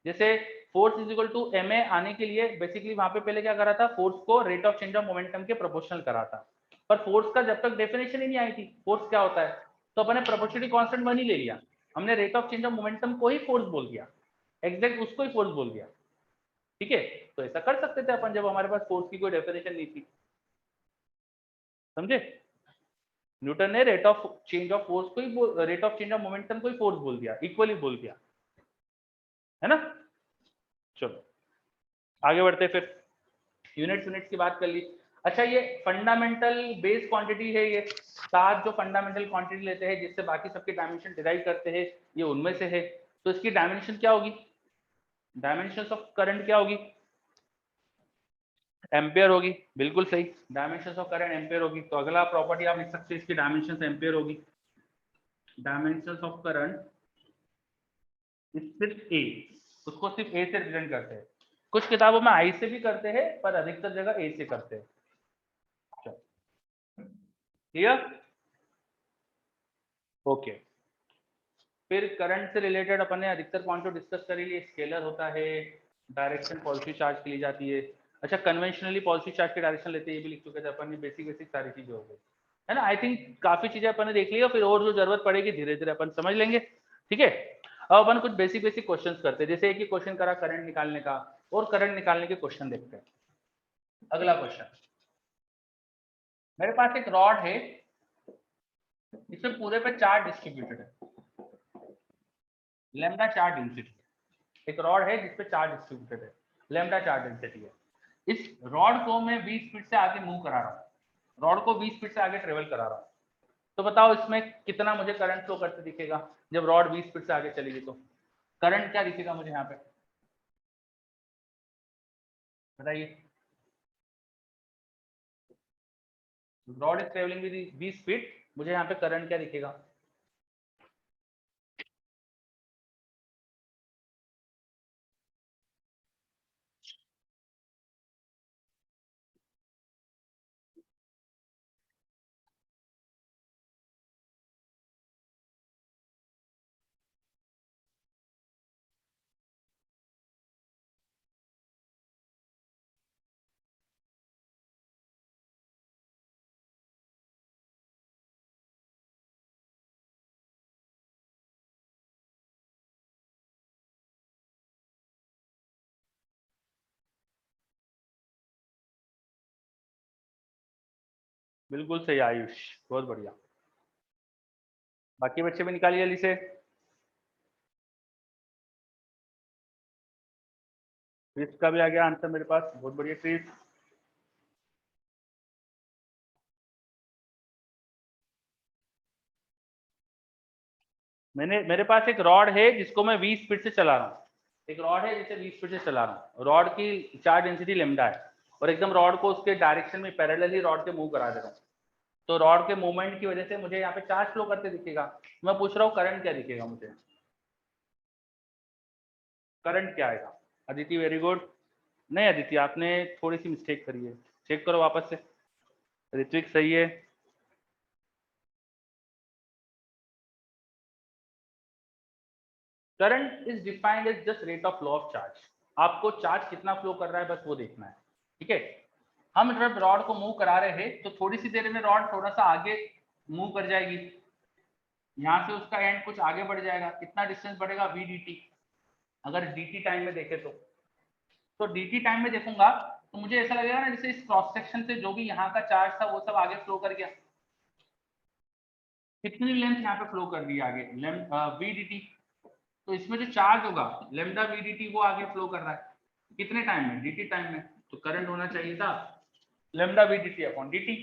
जैसे force is equal to ma आने के लिए बेसिकली वहां पे पहले क्या करा था, फोर्स को rate of change of momentum के प्रोपोर्शनल करा था, पर फोर्स का जब तक डेफिनेशन ही नहीं आई थी फोर्स क्या होता है, तो अपने प्रोपोर्शनलिटी कांस्टेंट 1 ही ले लिया, हमने rate of change of momentum को ही फोर्स बोल दिया, एग्जैक्ट उसको ही फोर्स बोल दिया। ठीक है, तो ऐसा कर सकते थे अपन जब हमारे पास फोर्स की कोई डेफिनेशन नहीं थी, समझे। न्यूटन ने rate of change of force को ही, rate of change of momentum को ही फोर्स बोल दिया, इक्वली बोल दिया, है ना। चलो आगे बढ़ते, फिर यूनिट्स की बात कर ली। अच्छा, ये फंडामेंटल बेस क्वांटिटी है, ये 7 जो फंडामेंटल क्वांटिटी लेते हैं जिससे बाकी सबके डायमेंशन डिराइव करते हैं, ये उनमें से है, तो इसकी डायमेंशन क्या होगी, डायमेंशन ऑफ करंट क्या होगी, एम्पियर होगी, बिल्कुल सही, डायमेंशन ऑफ करंट एम्पियर होगी। तो अगला प्रॉपर्टी आप लिख सकते हैं इसकी, डायमेंशन एम्पियर होगी। डायमेंशन ऑफ करंट सिर्फ ए, उसको सिर्फ ए से रिप्रेजेंट करते हैं, कुछ किताबों में आई से भी करते हैं, पर अधिकतर जगह ए से करते हैं। Clear, okay. फिर करंट से रिलेटेड अपन ने अधिकतर पॉइंट तो डिस्कस कर लिए, स्केलर होता है, डायरेक्शन पॉजिटिव चार्ज के लिए जाती है, अच्छा, कन्वेंशनली पॉलिसी चार्ट की डायरेक्शन लेते ये भी लिख चुके थे अपन, ये बेसिक सारी चीजें हो गई है ना। आई थिंक काफी चीजें अपन ने देख ली, और फिर और जो जरूरत पड़ेगी धीरे धीरे अपन समझ लेंगे, ठीक है। अब अपन कुछ बेसिक क्वेश्चंस करते हैं, जैसे एक ही क्वेश्चन करा करंट निकालने का, और करंट निकालने के क्वेश्चन देखते हैं। अगला क्वेश्चन, मेरे पास एक रॉड है, इसमें पूरे पे चार्ज डिस्ट्रीब्यूटेड है, लैम्डा चार्ज डेंसिटी। एक रॉड है जिसपे चार्ज डिस्ट्रीब्यूटेड है, लैम्डा चार्ज डेंसिटी है। इस रॉड को मैं 20 स्पीड से आगे मूव करा रहा हूँ, रॉड को 20 स्पीड से आगे ट्रेवल करा रहा हूँ। तो बताओ इसमें कितना मुझे करंट फ्लो करते दिखेगा जब रॉड 20 स्पीड से आगे चलेगी, तो करंट क्या दिखेगा मुझे यहाँ पे, बताइए। Rod is travelling with 20 speed, मुझे यहाँ पे करंट क्या दिखेगा। बिल्कुल सही आयुष, बहुत बढ़िया। बाकी बच्चे भी निकालिए जल्दी से। क्रिस का भी आ गया आंसर मेरे पास, बहुत बढ़िया क्रिस। मेरे पास एक रॉड है जिसको मैं 20 स्पीड से चला रहा हूँ, एक रॉड है जिसे 20 स्पीड से चला रहा हूँ, रॉड की चार्ज डेंसिटी लैम्डा है, और एकदम रॉड को उसके डायरेक्शन में पैरेलल ही रॉड के मूव करा दे रहा हूँ। तो रॉड के मूवमेंट की वजह से मुझे यहाँ पे चार्ज फ्लो करते दिखेगा। मैं पूछ रहा हूँ करंट क्या दिखेगा मुझे, करंट क्या आएगा। Aditi very good. नहीं अदिति, आपने थोड़ी सी मिस्टेक करी है, चेक करो वापस से। ऋत्विक सही है। Current is defined as just rate of flow of charge. आपको चार्ज कितना फ्लो कर रहा है बस वो देखना है, ठीक है। हम जब रॉड को मूव करा रहे हैं तो थोड़ी सी देर में रॉड थोड़ा सा आगे मूव कर जाएगी, यहाँ से उसका एंड कुछ आगे बढ़ जाएगा। कितना डिस्टेंस बढ़ेगा, वी डी टी। अगर डी टी टाइम में देखे तो डी टी टाइम में देखूंगा तो मुझे ऐसा लगेगा ना जैसे इस क्रॉस सेक्शन से जो भी यहाँ का चार्ज था वो सब आगे फ्लो कर गया। कितनी लेंथ यहाँ पे फ्लो कर रही है आगे, वी डी टी। तो इसमें जो चार्ज होगा लेमडा वी डी टी वो आगे फ्लो कर रहा है, कितने टाइम में, डी टी टाइम में। तो करंट होना चाहिए था lambda V D T upon D T,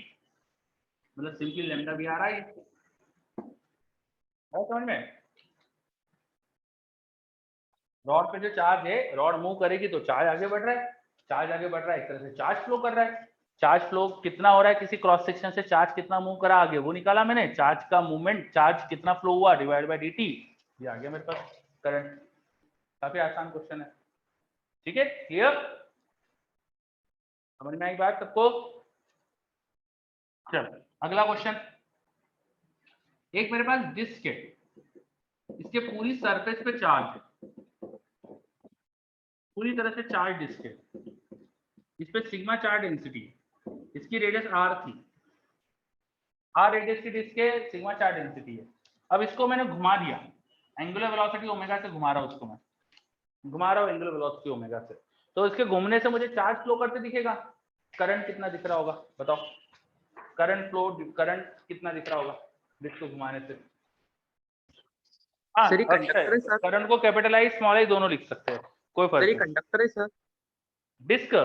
मतलब सिंपली लेमडा भी आ रहा है समझ में। रॉड पे जो चार्ज है, रॉड मूव करेगी तो चार्ज आगे बढ़ रहा है, चार्ज आगे बढ़ रहा है, एक तरह से चार्ज फ्लो कर रहा है। चार्ज फ्लो कितना हो रहा है, किसी क्रॉस सेक्शन से चार्ज कितना मूव करा आगे वो निकाला मैंने, चार्ज का मूवमेंट, चार्ज कितना फ्लो हुआ डिवाइड बाय डी टी, ये आ गया मेरे पास करंट। काफी आसान क्वेश्चन है, ठीक है, क्लियर, समझ में आई बात सबको। चलो अगला क्वेश्चन, एक मेरे पास डिस्क है, इसके पूरी सरफेस पे चार्ज है, पूरी तरह से चार्ज डिस्क है, इस पे सिग्मा चार्ज डेंसिटी है, इसकी रेडियस आर थी, आर रेडियस की डिस्क है, सिग्मा चार्ज डेंसिटी है। अब इसको मैंने घुमा दिया, एंगुलर वेलोसिटी ओमेगा से घुमा रहा हूँ उसको, मैं घुमा रहा हूँ एंगुलर वेलोसिटी ओमेगा से, तो इसके घूमने से मुझे चार्ज फ्लो करते दिखेगा। करंट कितना दिख रहा होगा बताओ, करंट फ्लो, करंट कितना दिख रहा होगा डिस्क को घुमाने से। हाँ सर ये अच्छा कंडक्टर है सर। करंट को कैपिटलाइज स्मॉल आई दोनों लिख सकते हैं, कोई सर ये फर्क नहीं। कंडक्टर है सर। डिस्क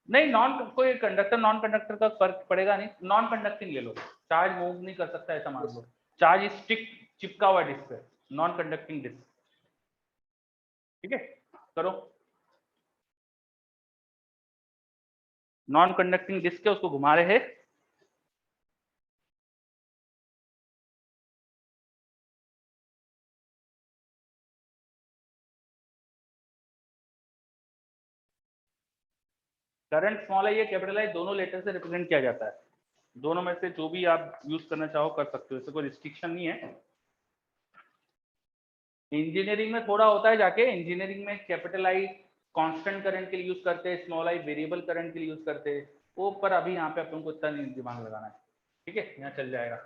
नहीं, नॉन, कोई कंडक्टर नॉन कंडक्टर का फर्क पड़ेगा नहीं, नॉन कंडक्टिंग ले लो, चार्ज मूव नहीं कर सकता ऐसा मान लो, चार्ज स्टिक चिपका हुआ डिस्क है, नॉन कंडक्टिंग डिस्क, ठीक है। करो, नॉन कंडक्टिंग डिस्क है उसको घुमा रहे हैं, करंट स्मॉल आई है कैपिटल आई दोनों लेटर से रिप्रेजेंट किया जाता है, दोनों में से जो भी आप यूज करना चाहो कर सकते हो, इससे कोई रिस्ट्रिक्शन नहीं है। इंजीनियरिंग में थोड़ा होता है जाके, इंजीनियरिंग में कैपिटल आई कांस्टेंट करंट के लिए यूज करते हैं, स्मॉल आई वेरिएबल करंट के लिए यूज करते हैं, वो पर अभी यहाँ पे अपन को इतना नहीं दिमाग लगाना है, ठीक है, यहाँ चल जाएगा।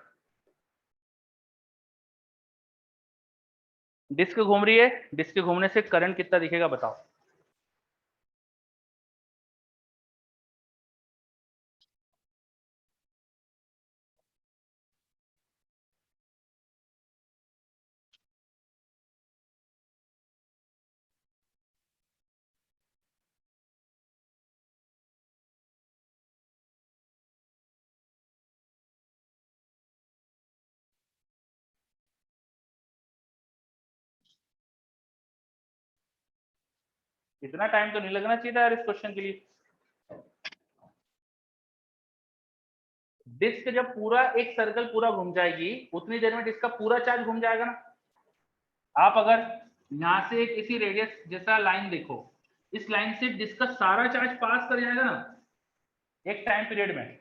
डिस्क घूम रही है, डिस्क घूमने से करंट कितना दिखेगा बताओ। इतना टाइम तो नहीं लगना चाहिए था यार इस क्वेश्चन के लिए। डिस्क जब पूरा एक सर्कल पूरा घूम जाएगी उतनी देर में डिस्क का पूरा चार्ज घूम जाएगा ना। आप अगर यहां से एक इसी रेडियस जैसा लाइन देखो, इस लाइन से डिस्क का सारा चार्ज पास कर जाएगा ना एक टाइम पीरियड में,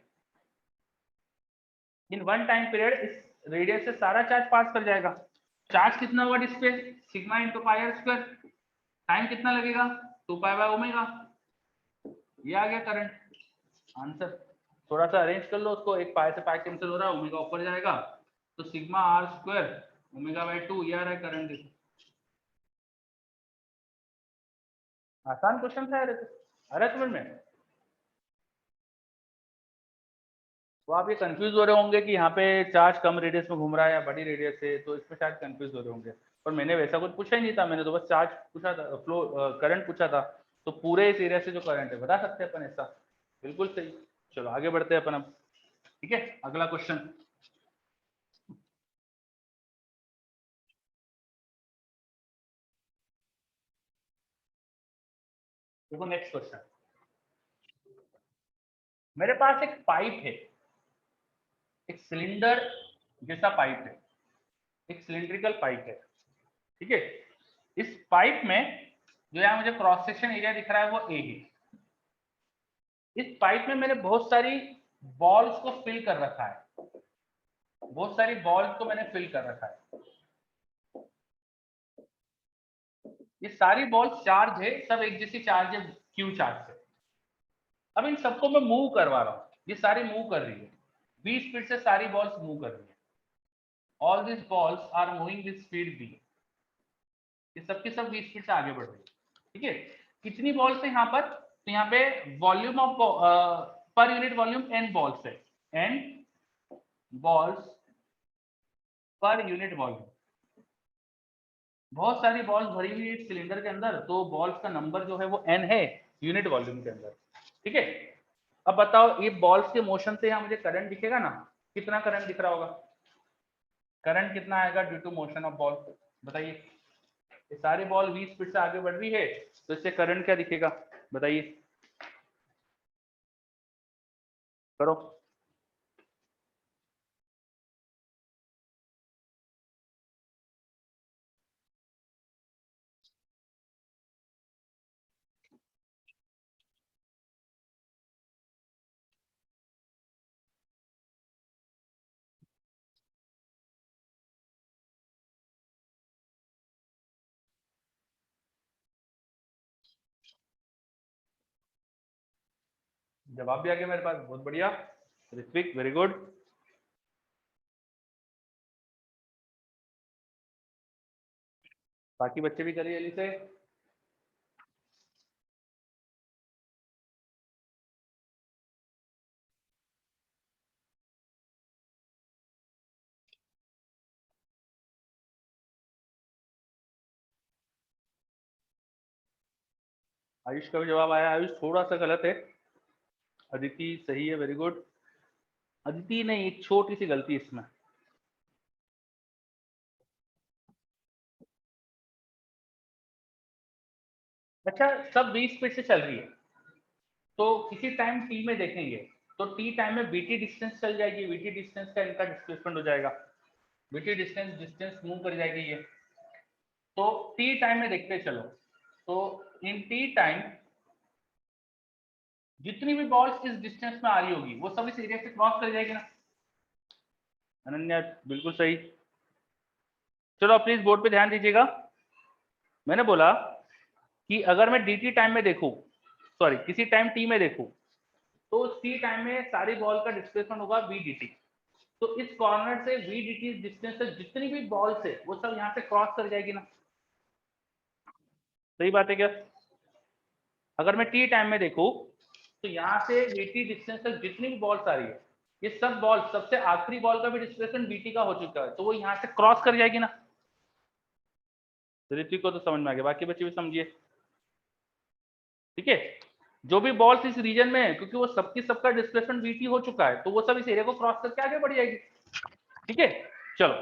इन वन टाइम पीरियड इस रेडियस से सारा चार्ज पास कर जाएगा। चार्ज कितना हुआ डिस्क पे, sigma into pi R square, time कितना लगेगा 2 पाई बाय ओमेगा, ये आ गया करंट आंसर। थोड़ा सा अरेंज कर लो उसको, एक पाई से पाई कैंसिल हो रहा है, ओमेगा ऊपर जाएगा तो sigma R square omega by 2, ये आ रहा है करंट। देखो आसान क्वेश्चन था यार, अरे समझ में। तो आप ये कंफ्यूज हो रहे होंगे कि यहाँ पे चार्ज कम रेडियस में घूम रहा है या बड़ी रेडियस से, तो इसमें शायद कंफ्यूज हो रहे होंगे, पर मैंने वैसा कुछ पूछा ही नहीं था, मैंने तो बस चार्ज पूछा था, फ्लो करंट पूछा था। तो पूरे इस एरिया से जो करंट है बता सकते हैं अपन ऐसा, बिल्कुल सही। चलो आगे बढ़ते हैं अपन अब, ठीक है, अगला क्वेश्चन। देखो नेक्स्ट क्वेश्चन, मेरे पास एक पाइप है, एक सिलेंडर जैसा पाइप है, एक सिलिंड्रिकल पाइप है, ठीक है। इस पाइप में जो यहाँ मुझे क्रॉस सेक्शन एरिया दिख रहा है वो ए है। इस पाइप में मैंने बहुत सारी बॉल्स को फिल कर रखा है, बहुत सारी बॉल्स को मैंने फिल कर रखा है। ये सारी बॉल्स चार्ज है, सब एक जैसी चार्ज है क्यू चार्ज से। अब इन सबको मैं मूव करवा रहा हूँ, ये सारी मूव कर रही है, 20 स्पीड से सारी बॉल्स मूव कर रही है। All this balls are moving with speed v, ये सबकी सब 20 स्पीड से आगे बढ़ रही है, ठीक है। कितनी बॉल्स है यहाँ पर, तो यहाँ पे volume of per unit volume n balls है, n balls per unit volume. बहुत सारी बॉल्स भरी हुई है सिलेंडर के अंदर, तो बॉल्स का नंबर जो है वो n है यूनिट वॉल्यूम के अंदर, ठीक है। अब बताओ ये बॉल्स के मोशन से यहाँ मुझे करंट दिखेगा ना, कितना करंट दिख रहा होगा, करंट कितना आएगा due to motion of ball, बताइए। ये सारी बॉल 20 स्पीड से आगे बढ़ रही है, तो इससे करंट क्या दिखेगा बताइए, करो। जवाब भी आ गया मेरे पास, बहुत बढ़िया ऋत्विक, वेरी गुड। बाकी बच्चे भी करिए जल्दी से। आयुष का भी जवाब आया, आयुष थोड़ा सा गलत है, अदिति सही है, वेरी गुड। अदिति नहीं, एक छोटी सी गलती इसमें, अच्छा सब 20 स्पीड से चल रही है, तो किसी टाइम टी में देखेंगे, तो टी टाइम में बीटी डिस्टेंस चल जाएगी, बीटी डिस्टेंस का इनका डिस्प्लेसमेंट हो जाएगा, बीटी डिस्टेंस डिस्टेंस मूव कर जाएगी ये। तो टी टाइम में देखते चलो, तो इन टी टाइम जितनी भी बॉल्स इस डिस्टेंस में आ रही होगी वो सब इस एरिया से क्रॉस कर जाएगी ना। अनन्या बिल्कुल सही। चलो प्लीज बोर्ड पे ध्यान दीजिएगा, मैंने बोला कि अगर मैं dt टाइम में देखूं, सॉरी किसी टाइम t में देखूं, तो t टाइम में सारी बॉल का डिस्प्लेसमेंट होगा v dt। तो इस कॉर्नर से v dt डिस्टेंस से जितनी भी बॉल्स है वो सब यहाँ से क्रॉस कर जाएगी ना, सही बात है क्या? अगर मैं t टाइम में देखूं तो यहाँ से vt डिस्टेंस तक जितनी भी बॉल्स आ रही है, ये सब बॉल, सबसे आखिरी बॉल का भी डिस्प्लेसमेंट vt का हो चुका है, तो वो यहाँ से क्रॉस कर जाएगी ना। ऋतिक को तो समझ में आ गया, बाकी बच्चे भी समझिए, ठीक है। जो भी बॉल्स इस रीजन में है, क्योंकि वो सबकी सबका डिस्प्लेसमेंट vt हो चुका है, तो वो सब इस एरिया को क्रॉस करके आगे बढ़ जाएगी, ठीक है। चलो,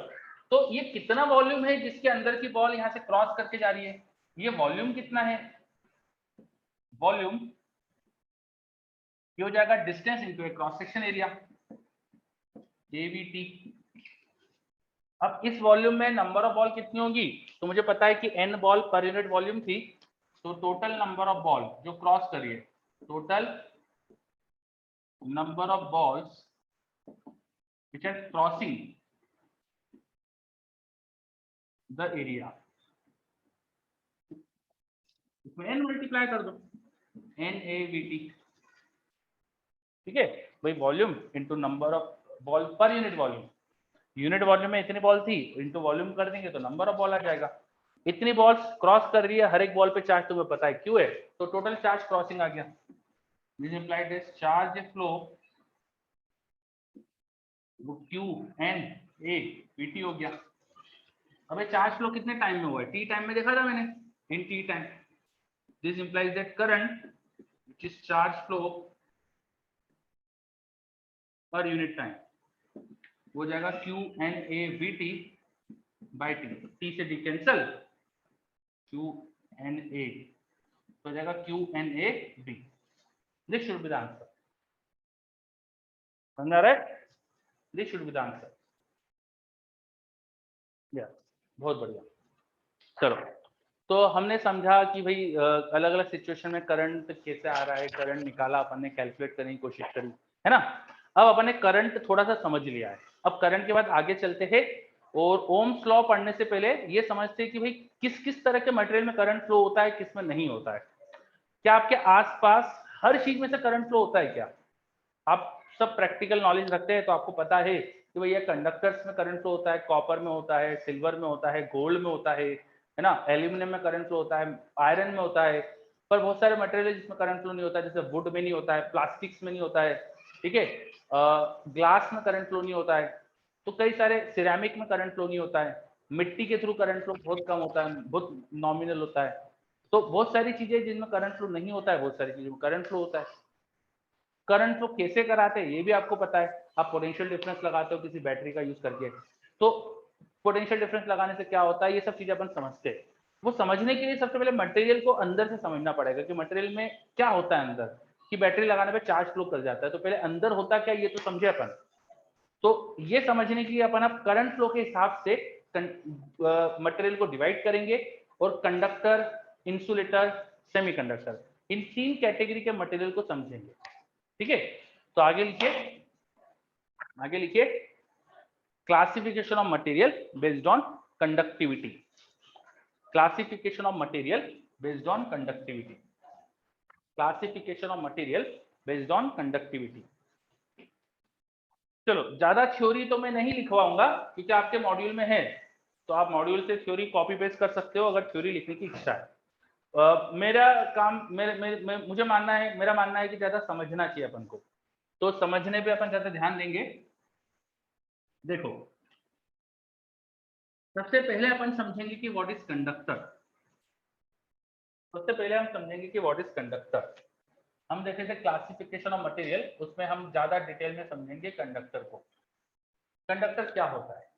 तो ये कितना वॉल्यूम है जिसके अंदर की बॉल यहाँ से क्रॉस करके जा रही है? ये वॉल्यूम कितना है? वॉल्यूम ये हो जाएगा distance into cross section area, AVT। अब इस वॉल्यूम में नंबर ऑफ बॉल कितनी होगी? तो मुझे पता है कि n ball per unit volume थी, तो टोटल नंबर ऑफ बॉल जो क्रॉस करिए, total number of balls which are crossing the area, इसमें n मल्टीप्लाई कर दो, NAVT, ठीक है भाई। Volume into number of ball per unit volume, unit volume में इतनी बॉल थी, इनटू वॉल्यूम कर देंगे तो नंबर ऑफ बॉल आ जाएगा। इतनी बॉल्स क्रॉस कर रही है, हर एक बॉल पे चार्ज तुम्हें पता है क्यों है, तो टोटल चार्ज क्रॉसिंग आ गया। This implied is charge flow वो QNAVT हो गया। अब ये चार्ज फ्लो कितने टाइम में हुआ है? t टाइम में देखा था मैंने, इन t time. This implies that current which is charge flow per unit time हो जाएगा QNAVT बाई t से d कैंसल, QNA तो हो जाएगा QNAV। This should be the answer, समझ आ रहा है? This should be the answer, या बहुत बढ़िया। चलो, तो हमने समझा कि भाई अलग अलग सिचुएशन में करंट कैसे आ रहा है, करंट निकाला, अपन ने कैलकुलेट करने की कोशिश करी, है ना। अब अपन ने करंट थोड़ा सा समझ लिया है, अब करंट के बाद आगे चलते हैं और ओम्स लॉ पढ़ने से पहले ये समझते हैं कि भाई किस किस तरह के मटेरियल में करंट फ्लो होता है, किस में नहीं होता है। क्या आपके आसपास हर चीज में से करंट फ्लो होता है क्या? आप सब प्रैक्टिकल नॉलेज रखते हैं तो आपको पता है कि भैया कंडक्टर्स में करंट फ्लो होता है, कॉपर में होता है, सिल्वर में होता है, गोल्ड में होता है ना, एल्यूमिनियम में करंट फ्लो होता है, आयरन में होता है। पर बहुत सारे मटेरियल है जिसमें करंट फ्लो नहीं होता है, जैसे वुड में नहीं होता है, प्लास्टिक्स में नहीं होता है, ठीक है, ग्लास में करंट फ्लो नहीं होता है, तो कई सारे सिरेमिक में करंट फ्लो नहीं होता है, मिट्टी के थ्रू करंट फ्लो बहुत कम होता है, बहुत नॉमिनल होता है। तो बहुत सारी चीजें जिनमें करंट फ्लो नहीं होता है, बहुत सारी चीजों में करंट फ्लो होता है। करंट फ्लो कैसे कराते हैं ये भी आपको पता है, आप पोटेंशियल डिफरेंस लगाते हो किसी बैटरी का यूज करके, तो पोटेंशियल डिफरेंस लगाने से क्या होता है, ये सब चीजें अपन समझते हैं। वो समझने के लिए सबसे पहले मटेरियल को अंदर से समझना पड़ेगा कि मटेरियल में क्या होता है अंदर, कि बैटरी लगाने पे चार्ज फ्लो कर जाता है, तो पहले अंदर होता क्या ये तो समझे अपन। तो ये समझने के लिए अपन अब करंट फ्लो के हिसाब से मटेरियल को डिवाइड करेंगे और कंडक्टर, इंसुलेटर, सेमीकंडक्टर, इन 3 कैटेगरी के मटेरियल को समझेंगे, ठीक है। तो आगे लिखिए classification of material based on conductivity, classification of material based on conductivity, classification of material based on conductivity. चलो, ज्यादा थ्योरी तो मैं नहीं लिखवाऊंगा क्योंकि आपके मॉड्यूल में है, तो आप मॉड्यूल से थ्योरी कॉपी पेस्ट कर सकते हो अगर थ्योरी लिखने की इच्छा है। मेरा काम मुझे मानना है, मेरा मानना है कि ज्यादा समझना चाहिए अपन को, तो समझने पे अपन ज्यादा ध्यान देंगे। देखो, सबसे पहले अपन समझेंगे कि व्हाट इज कंडक्टर। सबसे पहले हम समझेंगे कि व्हाट इज कंडक्टर। हम देखे थे क्लासिफिकेशन ऑफ मटेरियल, उसमें हम ज्यादा डिटेल में समझेंगे कंडक्टर को। कंडक्टर क्या होता है?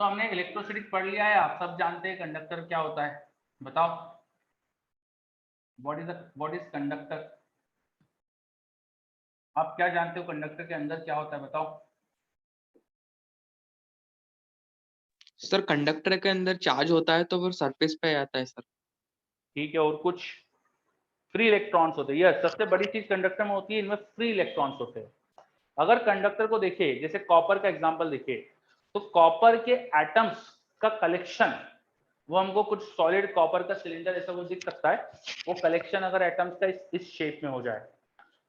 तो हमने इलेक्ट्रोस्टैटिक पढ़ लिया है, आप सब जानते हैं कंडक्टर क्या होता है, बताओ व्हाट इज कंडक्टर। आप क्या जानते हो कंडक्टर के अंदर क्या होता है, बताओ। सर कंडक्टर के अंदर चार्ज होता है तो वो सरफेस पे आता है सर। ठीक है, और कुछ? फ्री इलेक्ट्रॉन्स होते हैं, यस, सबसे बड़ी चीज कंडक्टर में होती है, इनमें फ्री इलेक्ट्रॉन्स होते हैं। अगर कंडक्टर को देखें, जैसे कॉपर का एग्जांपल देखें, तो कॉपर के एटम्स का कलेक्शन वो हमको कुछ सॉलिड कॉपर का सिलेंडर ऐसा कुछ दिख सकता है, वो कलेक्शन अगर एटम्स का इस शेप में हो जाए।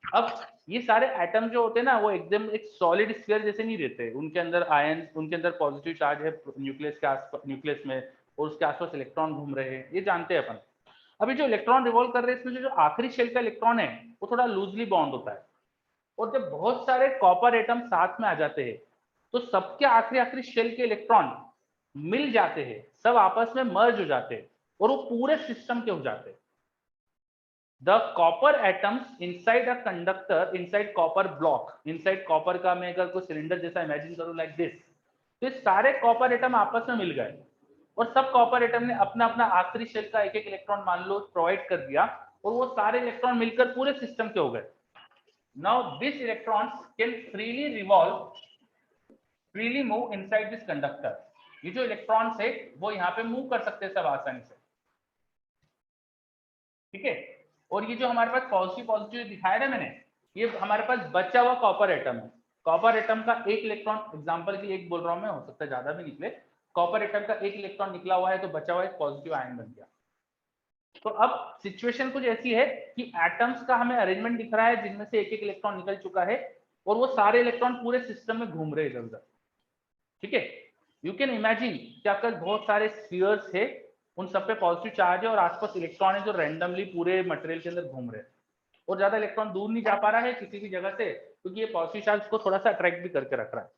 अब ये सारे एटम जो होते हैं ना वो एकदम एक सॉलिड स्फीयर जैसे नहीं रहते, उनके अंदर आयन, उनके अंदर पॉजिटिव चार्ज है न्यूक्लियस के आसपास, न्यूक्लियस में, और उसके आसपास इलेक्ट्रॉन घूम रहे हैं, ये जानते हैं अपन। अभी जो इलेक्ट्रॉन रिवॉल्व कर रहे हैं इसमें जो आखिरी शेल का इलेक्ट्रॉन है वो थोड़ा लूजली बॉन्ड होता है, और जब बहुत सारे कॉपर एटम साथ में आ जाते हैं तो सबके आखिरी आखिरी शेल के इलेक्ट्रॉन मिल जाते हैं, सब आपस में मर्ज हो जाते हैं और वो पूरे सिस्टम के हो जाते हैं। The copper atoms inside a conductor, inside copper block, inside copper का मैं अगर कोई सिलेंडर जैसा इमेजिन करूं लाइक दिस, तो ये सारे कॉपर एटम आपस में मिल गए और सब कॉपर एटम ने अपना अपना आखिरी शेल का एक एक इलेक्ट्रॉन मान लो प्रोवाइड कर दिया, और वो सारे इलेक्ट्रॉन मिलकर पूरे सिस्टम के हो गए। Now this electrons can freely revolve, freely move inside this conductor. ये जो इलेक्ट्रॉन्स है वो यहाँ पे मूव कर सकते हैं सब आसानी से, ठीक है। और ये जो हमारे पास पॉजिटिव पॉजिटिव दिखाया ना मैंने, ये हमारे पास बचा हुआ कॉपर एटम है। कॉपर एटम का एक इलेक्ट्रॉन, एग्जांपल के लिए एक बोल रहा हूं मैं, हो सकता है ज्यादा भी निकले, कॉपर एटम का एक इलेक्ट्रॉन निकला हुआ है तो बचा हुआ एक पॉजिटिव आयन बन गया। तो अब सिचुएशन कुछ ऐसी है कि एटम्स का हमें अरेंजमेंट दिख रहा है जिनमें से एक एक इलेक्ट्रॉन निकल चुका है और वो सारे इलेक्ट्रॉन पूरे सिस्टम में घूम रहे हैं इधर उधर, ठीक है। यू कैन इमेजिन कि आपके बहुत सारे स्फीयर्स है, उन सब पे पॉजिटिव चार्ज है और आसपास इलेक्ट्रॉन है जो रैंडमली पूरे मटेरियल के अंदर घूम रहे हैं, और ज्यादा इलेक्ट्रॉन दूर नहीं जा पा रहा है किसी भी जगह से क्योंकि ये पॉजिटिव चार्ज को थोड़ा सा अट्रैक्ट भी करके रख रहा है।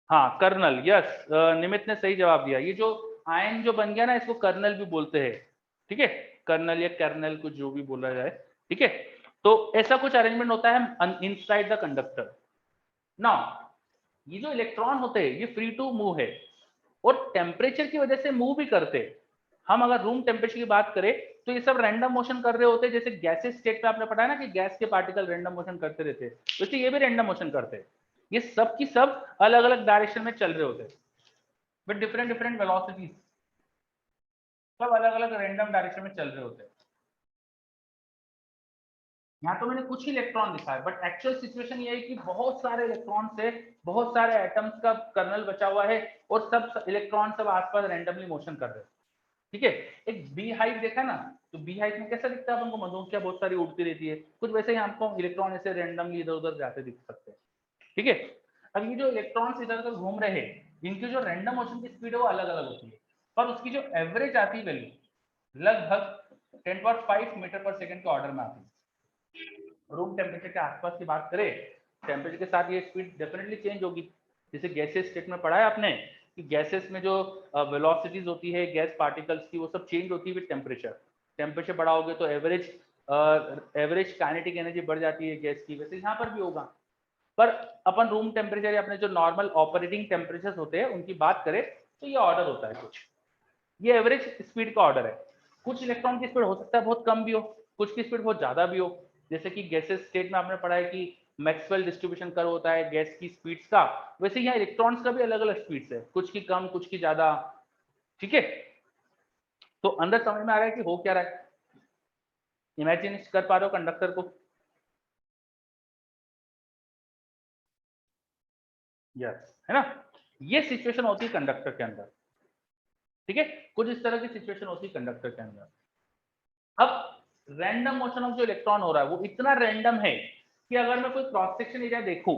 हाँ कर्नल, यस, निमित ने सही जवाब दिया। ये जो आयन जो बन गया ना इसको कर्नल भी बोलते हैं, ठीक है, कर्नल या कर्नल कुछ जो भी बोला जाए, ठीक है। तो ऐसा कुछ अरेंजमेंट होता है इनसाइड द कंडक्टर। नाउ ये जो इलेक्ट्रॉन होते हैं ये फ्री टू मूव है और टेम्परेचर की वजह से मूव भी करते हैं। हम अगर रूम टेम्परेचर की बात करें तो ये सब रैंडम मोशन कर रहे होते हैं, जैसे गैसेस स्टेट पे आपने पढ़ा है ना कि गैस के पार्टिकल रैंडम मोशन करते रहते हैं, वैसे ये भी रैंडम मोशन करते हैं। ये सब की सब अलग अलग डायरेक्शन में चल रहे होते हैं विद डिफरेंट डिफरेंट वेलोसिटीज, सब अलग अलग रैंडम डायरेक्शन में चल रहे होते हैं। यहाँ तो मैंने कुछ ही इलेक्ट्रॉन लिखा है बट एक्चुअल सिचुएशन ये है कि बहुत सारे इलेक्ट्रॉन से बहुत सारे एटम्स का कर्नल बचा हुआ है और सब इलेक्ट्रॉन सब आसपास रैंडमली मोशन कर रहे हैं, ठीक है। एक बी हाइव देखा ना, तो बी हाइव में कैसा दिखता है अपन को, मधुमक्खियां बहुत सारी उड़ती रहती है, कुछ वैसे ही हमको इलेक्ट्रॉन ऐसे रैंडमली इधर उधर जाते दिख सकते हैं, ठीक है। अब ये जो इलेक्ट्रॉन्स इधर उधर घूम रहे हैं इनकी जो रैंडम मोशन की स्पीड है वो अलग अलग होती है, पर उसकी जो एवरेज आती है वैल्यू लगभग 10⁵ मीटर पर सेकंड के ऑर्डर में आती है। रूम टेम्परेचर के आसपास की बात करें, टेम्परेचर के साथ ये स्पीड डेफिनेटली चेंज होगी। जैसे गैसेस स्टेट में पढ़ा है आपने कि गैसेस में जो वेलोसिटीज होती है गैस पार्टिकल्स की वो सब चेंज होती है विद टेम्परेचर। टेम्परेचर बढ़ाओगे तो एवरेज काइनेटिक एनर्जी बढ़ जाती है गैस की, वैसे यहाँ पर भी होगा। पर अपन रूम टेम्परेचर या अपने जो नॉर्मल ऑपरेटिंग टेम्परेचर होते हैं उनकी बात करें तो ये ऑर्डर होता है कुछ, ये एवरेज स्पीड का ऑर्डर है। कुछ इलेक्ट्रॉन की स्पीड हो सकता है बहुत कम भी हो, कुछ की स्पीड बहुत ज्यादा भी हो। जैसे कि गैसेस स्टेट में आपने पढ़ा है कि मैक्सवेल डिस्ट्रीब्यूशन कर्व होता है गैस की स्पीड्स का, वैसे यहाँ इलेक्ट्रॉन्स का भी अलग अलग स्पीड्स है, कुछ की कम कुछ की ज्यादा, ठीक है। तो अंदर समझ में आ रहा है कि हो क्या रहा है, इमेजिन कर पा रहे हो कंडक्टर को, यस है ना। ये सिचुएशन होती है कंडक्टर के अंदर, ठीक है, कुछ इस तरह की सिचुएशन होती है कंडक्टर के अंदर। अब रैंडम मोशन ऑफ जो इलेक्ट्रॉन हो रहा है वो इतना रैंडम है कि अगर मैं कोई क्रॉस सेक्शन एरिया देखूं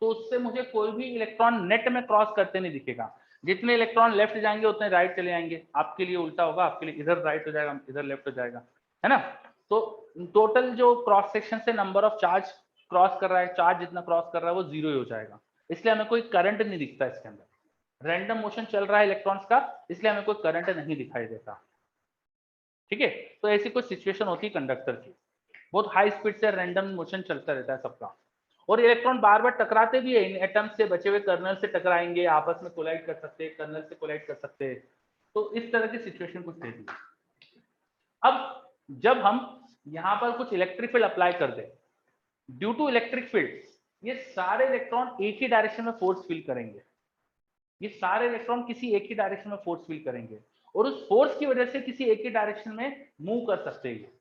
तो उससे मुझे कोई भी इलेक्ट्रॉन नेट में क्रॉस करते नहीं दिखेगा। जितने इलेक्ट्रॉन लेफ्ट जाएंगे उतने राइट चले जाएंगे, आपके लिए उल्टा होगा, आपके लिए इधर राइट हो जाएगा इधर लेफ्ट हो जाएगा, है ना। तो टोटल जो क्रॉस सेक्शन से नंबर ऑफ चार्ज क्रॉस कर रहा है, चार्ज जितना क्रॉस कर रहा है वो 0 ही हो जाएगा, इसलिए हमें कोई करंट नहीं दिखता इसके अंदर। रैंडम मोशन चल रहा है इलेक्ट्रॉन्स का, इसलिए हमें कोई करंट नहीं दिखाई देता, ठीक है। तो ऐसी कुछ सिचुएशन होती है कंडक्टर की, बहुत हाई स्पीड से रैंडम मोशन चलता रहता है सबका, और इलेक्ट्रॉन बार बार टकराते भी है, इन एटम से बचे हुए कर्नल से टकराएंगे, आपस में कोलाइड कर सकते हैं, कर्नल से कोलाइड कर सकते हैं। तो इस तरह की सिचुएशन कुछ रहती है। अब जब हम यहाँ पर कुछ इलेक्ट्रिक फील्ड अप्लाई कर दें, ड्यू टू इलेक्ट्रिक फील्ड ये सारे इलेक्ट्रॉन एक ही डायरेक्शन में फोर्स फील करेंगे, ये सारे इलेक्ट्रॉन किसी एक ही डायरेक्शन में फोर्स फील करेंगे और उस फोर्स की वजह से किसी एक ही डायरेक्शन में मूव कर सकते हैं,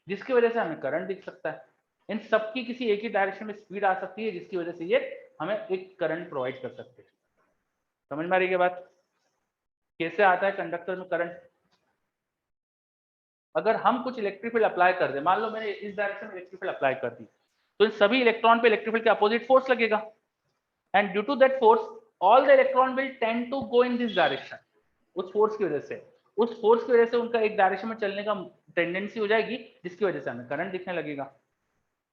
जिसकी वजह से हमें करंट दिख सकता है। इन सबकी किसी एक ही डायरेक्शन में स्पीड आ सकती है जिसकी वजह से ये हमें एक करंट प्रोवाइड कर सकते हैं। समझ में आ रही है बात? कैसे आता है कंडक्टर में करंट? अगर हम कुछ इलेक्ट्रिक फील्ड अप्लाई कर दें, मान लो मैंने इस डायरेक्शन में इलेक्ट्रिक फील्ड अप्लाई कर दी, तो इन सभी इलेक्ट्रॉन पे इलेक्ट्रिक फील्ड के अपोजिट फोर्स लगेगा, and due to that force all the electron will tend to go in this direction. उस फोर्स की वजह से उनका एक डायरेक्शन में चलने का टेंडेंसी हो जाएगी, जिसकी वजह से हमें करंट दिखने लगेगा।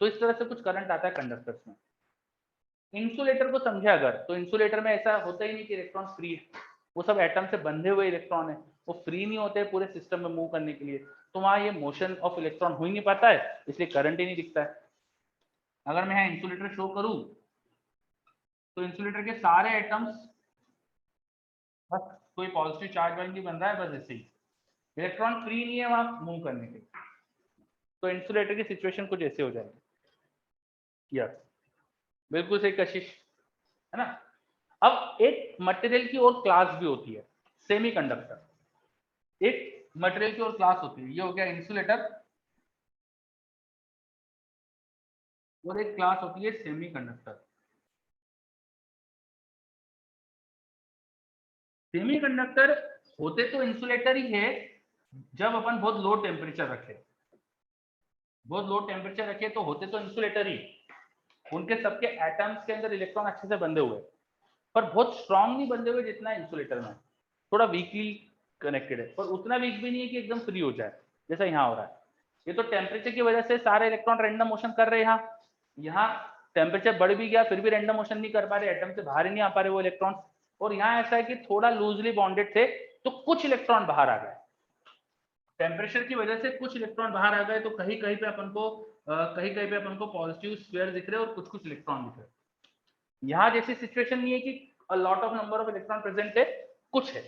तो इस तरह से कुछ करंट आता है कंडक्टर्स में। इंसुलेटर को समझे अगर, तो इंसुलेटर में ऐसा होता ही नहीं कि इलेक्ट्रॉन फ्री है, वो सब एटम से बंधे हुए इलेक्ट्रॉन है, वो फ्री नहीं होते पूरे सिस्टम में मूव करने के लिए, तो वहां ये मोशन ऑफ इलेक्ट्रॉन हो ही नहीं पाता है, इसलिए करंट ही नहीं दिखता है। अगर मैं यहाँ इंसुलेटर शो करूं तो इंसुलेटर के सारे एटम्स, बस कोई पॉजिटिव चार्ज वाला नहीं बन रहा है, बस ऐसे ही इलेक्ट्रॉन फ्री नहीं है वहां मूव करने के, तो इंसुलेटर की सिचुएशन कुछ ऐसे हो जाएगी। यस, बिल्कुल सही कशिश, है ना। अब एक मटेरियल की और क्लास भी होती है, सेमीकंडक्टर। एक मटेरियल की और क्लास होती है, ये हो गया इंसुलेटर, और एक क्लास होती है सेमीकंडक्टर। सेमीकंडक्टर होते तो इंसुलेटर ही है जब अपन बहुत लो टेम्परेचर रखे, तो होते तो इंसुलेटर ही, उनके सबके एटम्स के अंदर इलेक्ट्रॉन अच्छे से बंधे हुए, पर बहुत स्ट्रांग नहीं बंधे हुए जितना इंसुलेटर में, थोड़ा वीकली कनेक्टेड है, पर उतना वीक भी नहीं है कि एकदम फ्री हो जाए जैसा यहाँ हो रहा है। ये तो टेम्परेचर की वजह से सारे इलेक्ट्रॉन रैंडम मोशन कर रहे हैं, यहाँ टेम्परेचर बढ़ भी गया फिर भी रैंडम मोशन नहीं कर पा रहे, एटम से बाहर ही नहीं आ पा रहे वो इलेक्ट्रॉन, और यहाँ ऐसा है कि थोड़ा लूजली बॉन्डेड थे तो कुछ इलेक्ट्रॉन बाहर आ गए, टेम्परेचर की वजह से कुछ इलेक्ट्रॉन बाहर आ गए, तो कहीं कहीं पे अपन को पॉजिटिव स्फीयर दिख रहे हैं और कुछ कुछ इलेक्ट्रॉन दिख रहे हैं। यहाँ जैसी सिचुएशन नहीं है कि a lot of number of electron present है, कुछ है,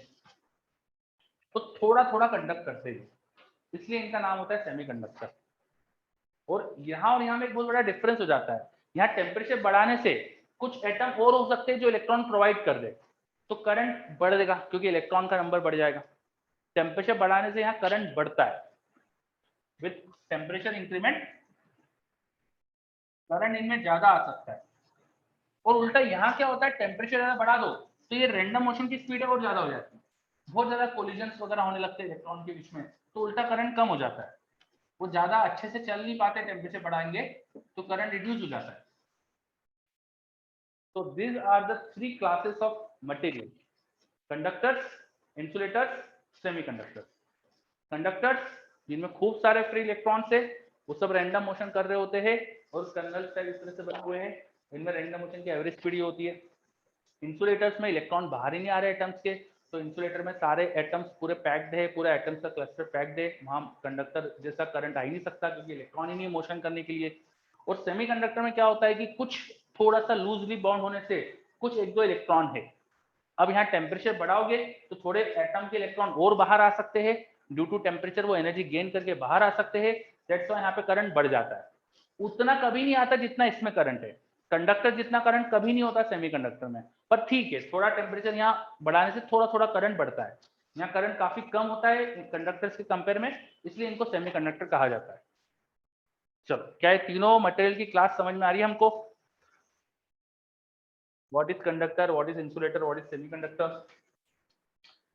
तो थोड़ा थोड़ा कंडक्ट करते हैं, इसलिए इनका नाम होता है सेमीकंडक्टर। और यहाँ में एक बहुत बड़ा डिफरेंस हो जाता है, यहाँ टेम्परेचर बढ़ाने से कुछ एटम और हो सकते हैं जो इलेक्ट्रॉन प्रोवाइड कर दे, तो करंट बढ़ देगा क्योंकि इलेक्ट्रॉन का नंबर बढ़ जाएगा। टेम्परेचर बढ़ाने से यहाँ करंट बढ़ता है, विद टेम्परेचर इंक्रीमेंट करंट इनमें ज्यादा आ सकता है। और उल्टा यहाँ क्या होता है, टेम्परेचर ज्यादा बढ़ा दो तो ये रैंडम मोशन की स्पीड और ज्यादा हो जाती है, बहुत ज्यादा कोलिजन्स वगैरह होने लगते हैं इलेक्ट्रॉन के बीच में, तो उल्टा करंट कम हो जाता है, वो ज्यादा अच्छे से चल नहीं पाते, टेम्परेचर बढ़ाएंगे तो करंट रिड्यूस हो जाता है। तो these are the three classes of material: conductors, insulators, semiconductors. Conductors जिनमें खूब सारे फ्री इलेक्ट्रॉन्स है, वो सब रैंडम मोशन कर रहे होते हैं और कर्नल्स टाइप इस तरह से बने हुए हैं, इनमें रैंडम मोशन की एवरेज स्पीड होती है। इंसुलेटर्स में इलेक्ट्रॉन बाहर ही नहीं आ रहे एटम्स के, तो इंसुलेटर में सारे एटम्स पूरे पैक्ड है, पूरा एटम्स का क्लस्टर पैक्ड है, वहां कंडक्टर जैसा करंट आ ही नहीं सकता क्योंकि इलेक्ट्रॉन ही नहीं मोशन करने के लिए। और सेमीकंडक्टर में क्या होता है कि कुछ थोड़ा सा लूजली बॉन्ड होने से कुछ एक दो इलेक्ट्रॉन है, अब यहाँ टेम्परेचर बढ़ाओगे तो थोड़े एटम के इलेक्ट्रॉन और बाहर आ सकते हैं, ड्यू टू टेम्परेचर वो एनर्जी गेन करके बाहर आ सकते हैं, दैट्स व्हाई यहाँ पे करंट बढ़ जाता है। उतना कभी नहीं आता जितना इसमें करंट है, कंडक्टर जितना करंट कभी नहीं होता सेमीकंडक्टर में, पर ठीक है थोड़ा टेम्परेचर यहाँ बढ़ाने से थोड़ा थोड़ा करंट बढ़ता है, यहाँ करंट काफी कम होता है कंडक्टर्स के कंपेयर में, इसलिए इनको सेमीकंडक्टर कहा जाता है। चलो, क्या ये तीनों मटेरियल की क्लास समझ में आ रही है हमको? What is conductor, what is insulator, what is semiconductor.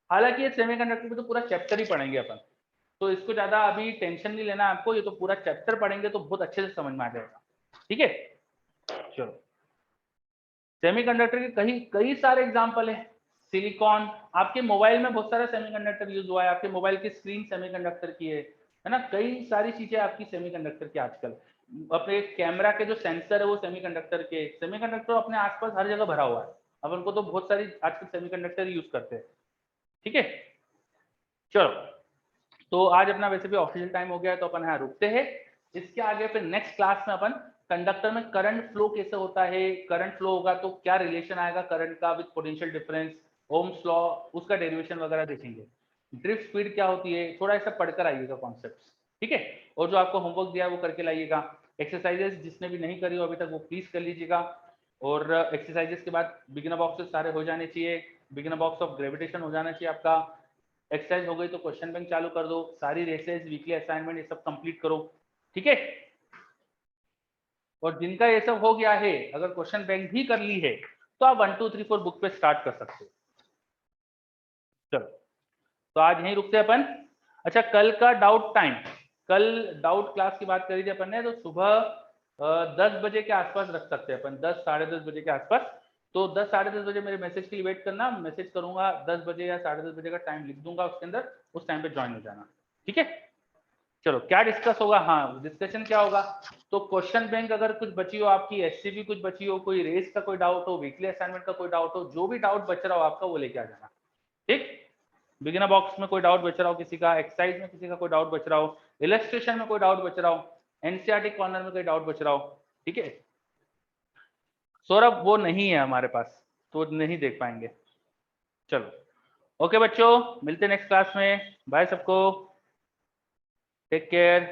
हालांकि ये सेमीकंडक्टर पे तो पूरा चैप्टर ही पढ़ेंगे अपन, तो इसको ज्यादा अभी टेंशन नहीं लेना आपको, ये तो पूरा चैप्टर पढ़ेंगे तो बहुत अच्छे से समझ में आ जाएगा, ठीक है। चलो, सेमीकंडक्टर के कई कई सारे एग्जांपल है। सिलिकॉन, आपके मोबाइल में बहुत सारा सेमीकंडक्टर यूज हुआ है, आपके मोबाइल की स्क्रीन सेमीकंडक्टर की है ना, कई सारी चीजें आपकी सेमीकंडक्टर की आजकल, अपने कैमरा के जो सेंसर है वो सेमीकंडक्टर अपने आसपास हर जगह भरा हुआ है, अब उनको तो बहुत सारी आजकल सेमीकंडक्टर यूज करते हैं, ठीक है। चलो, तो आज अपना वैसे भी ऑफिशियल टाइम हो गया है तो अपन यहाँ रुकते हैं, इसके आगे फिर नेक्स्ट क्लास में अपन कंडक्टर में करंट फ्लो कैसे होता है, करंट फ्लो होगा तो क्या रिलेशन आएगा करंट का with potential difference, Ohm's law, उसका डेरिवेशन वगैरह देखेंगे, ड्रिफ्ट स्पीड क्या होती है, थोड़ा ऐसा पढ़कर आइएगा कॉन्सेप्ट्स, ठीक है। और जो आपको होमवर्क दिया है वो करके लाइएगा, एक्सरसाइजेस जिसने भी नहीं करी हो अभी तक वो प्लीज कर लीजिएगा, और एक्सरसाइजेस के बाद बिगिनर बॉक्सेस सारे हो जाने चाहिए, बिगिनर बॉक्स ऑफ ग्रेविटेशन हो जाना चाहिए आपका, एक्सरसाइज हो गई तो क्वेश्चन बैंक चालू कर दो, सारी रेसेस वीकली असाइनमेंट ये सब कंप्लीट करो, ठीक है। और जिनका ये सब हो गया है, अगर क्वेश्चन बैंक भी कर ली है तो आप 1 2 3 4 बुक पे स्टार्ट कर सकते हो। चलो। तो आज यहीं रुकते हैं अपन। अच्छा, कल का डाउट टाइम, कल डाउट क्लास की बात करी थी अपन ने, तो सुबह 10 बजे के आसपास रख सकते हैं अपन, 10 साढ़े 10 बजे के आसपास। तो 10 साढ़े 10 बजे मेरे मैसेज के लिए वेट करना, मैसेज करूंगा 10 बजे या साढ़े 10 बजे का टाइम लिख दूंगा उसके अंदर, उस टाइम पे ज्वाइन हो जाना, ठीक है। चलो क्या डिस्कस होगा, हाँ डिस्कशन क्या होगा, तो क्वेश्चन बैंक अगर कुछ बची हो आपकी, एससीबी कुछ बची हो, कोई रेस का कोई डाउट हो, वीकली असाइनमेंट का कोई डाउट हो, जो भी डाउट बच रहा हो आपका वो लेके आ जाना, ठीक। बिगिनर बॉक्स में कोई डाउट बच रहा हो किसी का, एक्सरसाइज में किसी का कोई डाउट बच रहा हो, इलस्ट्रेशन में कोई डाउट बच रहा हो, एनसीईआरटी कॉर्नर में कोई डाउट बच रहा हो, ठीक है। सौरभ वो नहीं है हमारे पास, तो नहीं देख पाएंगे। चलो ओके बच्चों, मिलते हैं नेक्स्ट क्लास में, बाय सबको, टेक केयर।